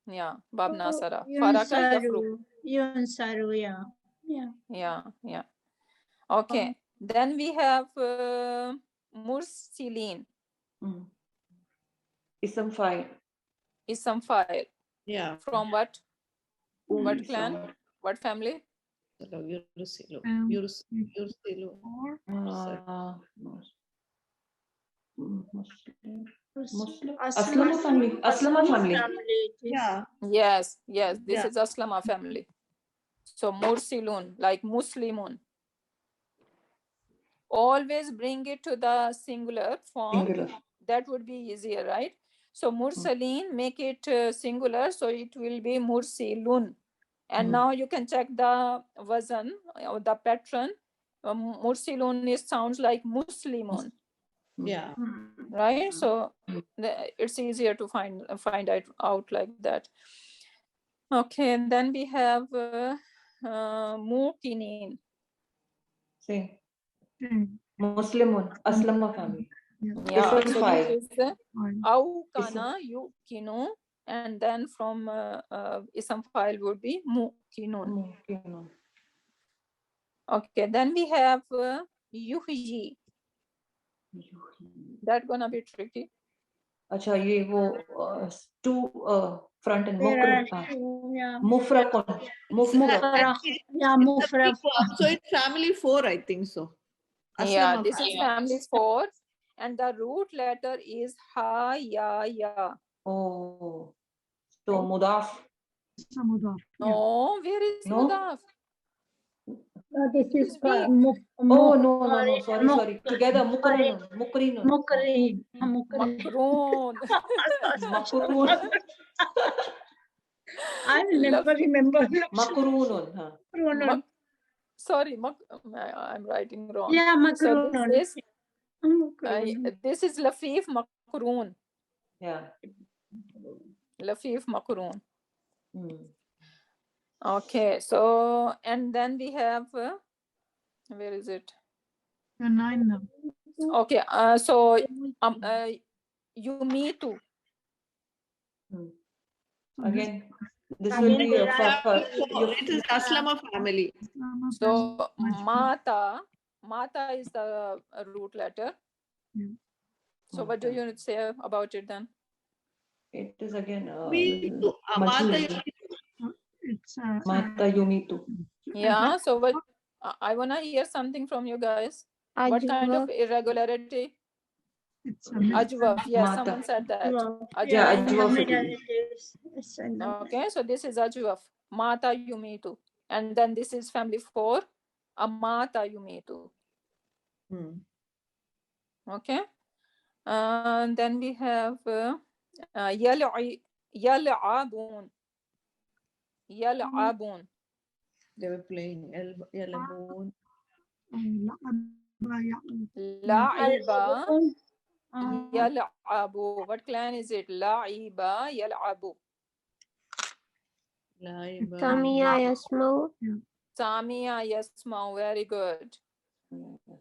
Yeah, Bab Nasara. Faraka yafruku. Yunsaru, yeah. Yeah. Okay. Then we have Mursilin. Ism fa'il. Ism fa'il. Yeah. From what? What Ism. clan? What family? Yursilu. Muslim. Aslama family. Aslama family. Yeah. Yes. This Yeah. is Aslama family. So Mursilun, like Muslimun. Always bring it to the singular form. Singular. That would be easier, right? So Mursalin, make it singular, so it will be Mursilun. And now you can check the wazan, the pattern. Mursilun sounds like Muslimun. Yeah. Right? So it's easier to find out like that. Okay, and then we have Muqinin. See, Okay. Muslimun, Aslama family. Yeah, Ism so file. this is Fine. Awkana Yukinu, and then from ism file would be Muqinun. Okay, then we have Yuhyi. That's gonna be tricky. अच्छा ये वो two front and There are mukra two, yeah. mufrakun Mufraq. Yeah, mufraq. So it's family 4, I think so. Yeah, Aslama this is family 4, and the root letter is Ha Ya Ya. oh so mudaf Samudaf. Oh, where is No. Mudaf? This is Speak. oh no sorry together mukrinun Mukrin. Makrun. makrun I will never remember. makrunun huh. Makrunun. Sorry, I'm writing wrong. Yeah, So makrunun. this is Lafif Makrun. yeah Lafif Makrun. Okay, so and then we have where is it? You're 9 now. Okay, so Yumitu. again this Again, will be there are It is Aslama family. So Mata is the root letter. Yeah. So what do you say about it then? it is again Mata It's mata yumitu Yeah, so what I wanna hear something from you guys. What kind of irregularity? it's Ajwaf, yes, Mata. someone said that. Yeah, Ajwaf. ajwaf. Okay, so this is Ajwaf. Mata Yumitu. And then this is family 4. Amata Yumitu. Okay. And then we have Yal'abun. Yal'abun. They were playing Yalabun. La'iba Yal'abu. What clan is it? La'iba Yal'abu. Samia Yasmo. Samia Yasmau. Very good.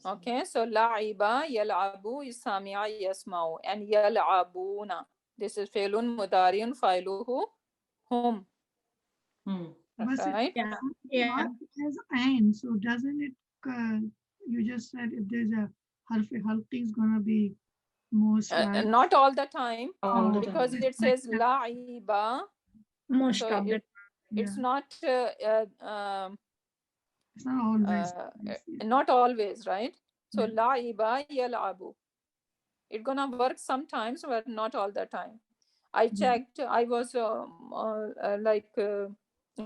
Okay, so La'iba Yal'abu is Samia Yasmau. And Yal'abuna. This is Failun Mudariun Failuhu Hum. Right? Yeah. It has ain, so doesn't it, you just said if there's a halqi is going to be most right. Not all the time, All the because time. it says La'iba. Most So of the it's not It's not always. not always, right? So La'iba Yal'abu. It's gonna work sometimes, but not all the time. I checked. I was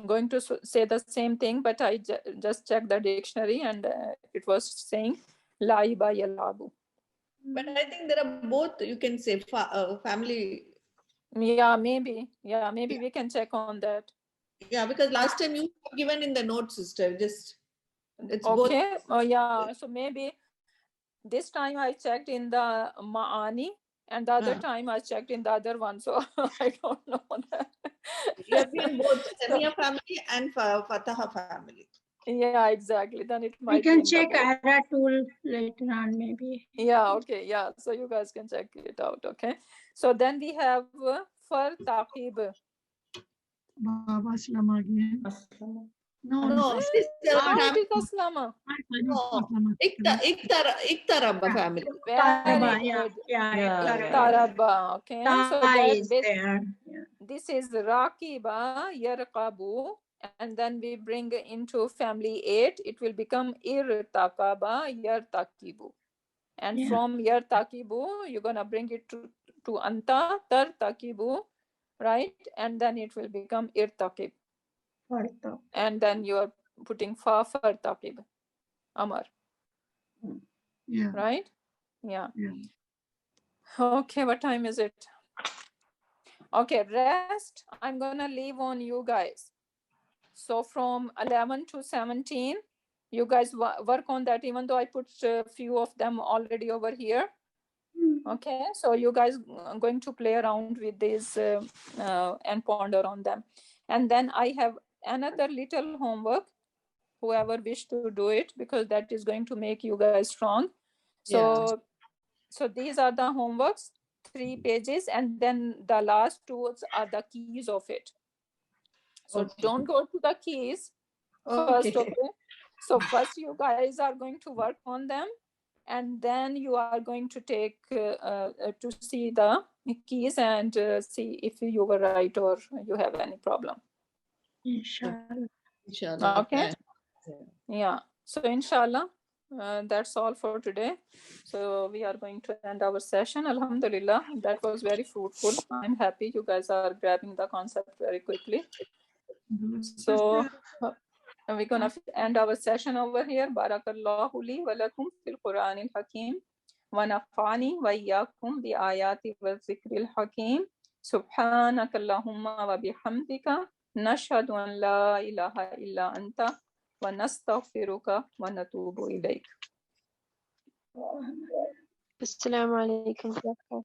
going to say the same thing, but I just checked the dictionary, and it was saying La'iba Yal'abu. But I think there are both, you can say, family. Yeah, maybe. Yeah, maybe we can check on that. Yeah, because last time you have given in the note, sister. Just it's okay. both. Oh, yeah. So maybe this time I checked in the Ma'ani, and the other time I checked in the other one. So I don't know that. You have given both Samia family and Fataha family. Yeah, exactly. Then it might we can be in the check book. Ara tool later on, maybe. Yeah, okay, yeah. So you guys can check it out, okay? So then we have Far Taqib. Baba Aslam again. No, How it is Aslama? No, Iktaraba family. Very Yeah, good. yeah. Iktaraba, okay? So Is there. this is Raqiba, Yarqabu, and then we bring into family 8, it will become Irtaqaba, Yartaqibu. And from Yartaqibu, you're gonna bring it to Anta, Tartaqibu, right? And then it will become Irtaqib. And then you are putting Fa for Taqib, Amar. Yeah. Right? Yeah. Yeah. Okay, what time is it? Okay, rest I'm gonna leave on you guys. So from 11 to 17, you guys work on that, even though I put a few of them already over here. Okay, so you guys are going to play around with these and ponder on them. And then I have another little homework, whoever wish to do it, because that is going to make you guys strong. So, so these are the homeworks, 3 pages, and then the last 2 are the keys of it. So Okay. don't go to the keys first, okay? So first you guys are going to work on them, and then you are going to take to see the keys and see if you were right or you have any problem. Inshallah. Inshallah. Okay. Yeah. So inshallah, that's all for today. So we are going to end our session. Alhamdulillah, that was very fruitful. I'm happy you guys are grabbing the concept very quickly. So we're gonna end our session over here. Barakallahu li wa lakum fil Quranil Hakim wa nafani wa iyyakum bi ayati wa zikril hakim. Subhanaka Allahumma wa bihamdika nashhadu an la ilaha illa anta wa nastaghfiruka wa natubu ilayk. Assalamu alaikum.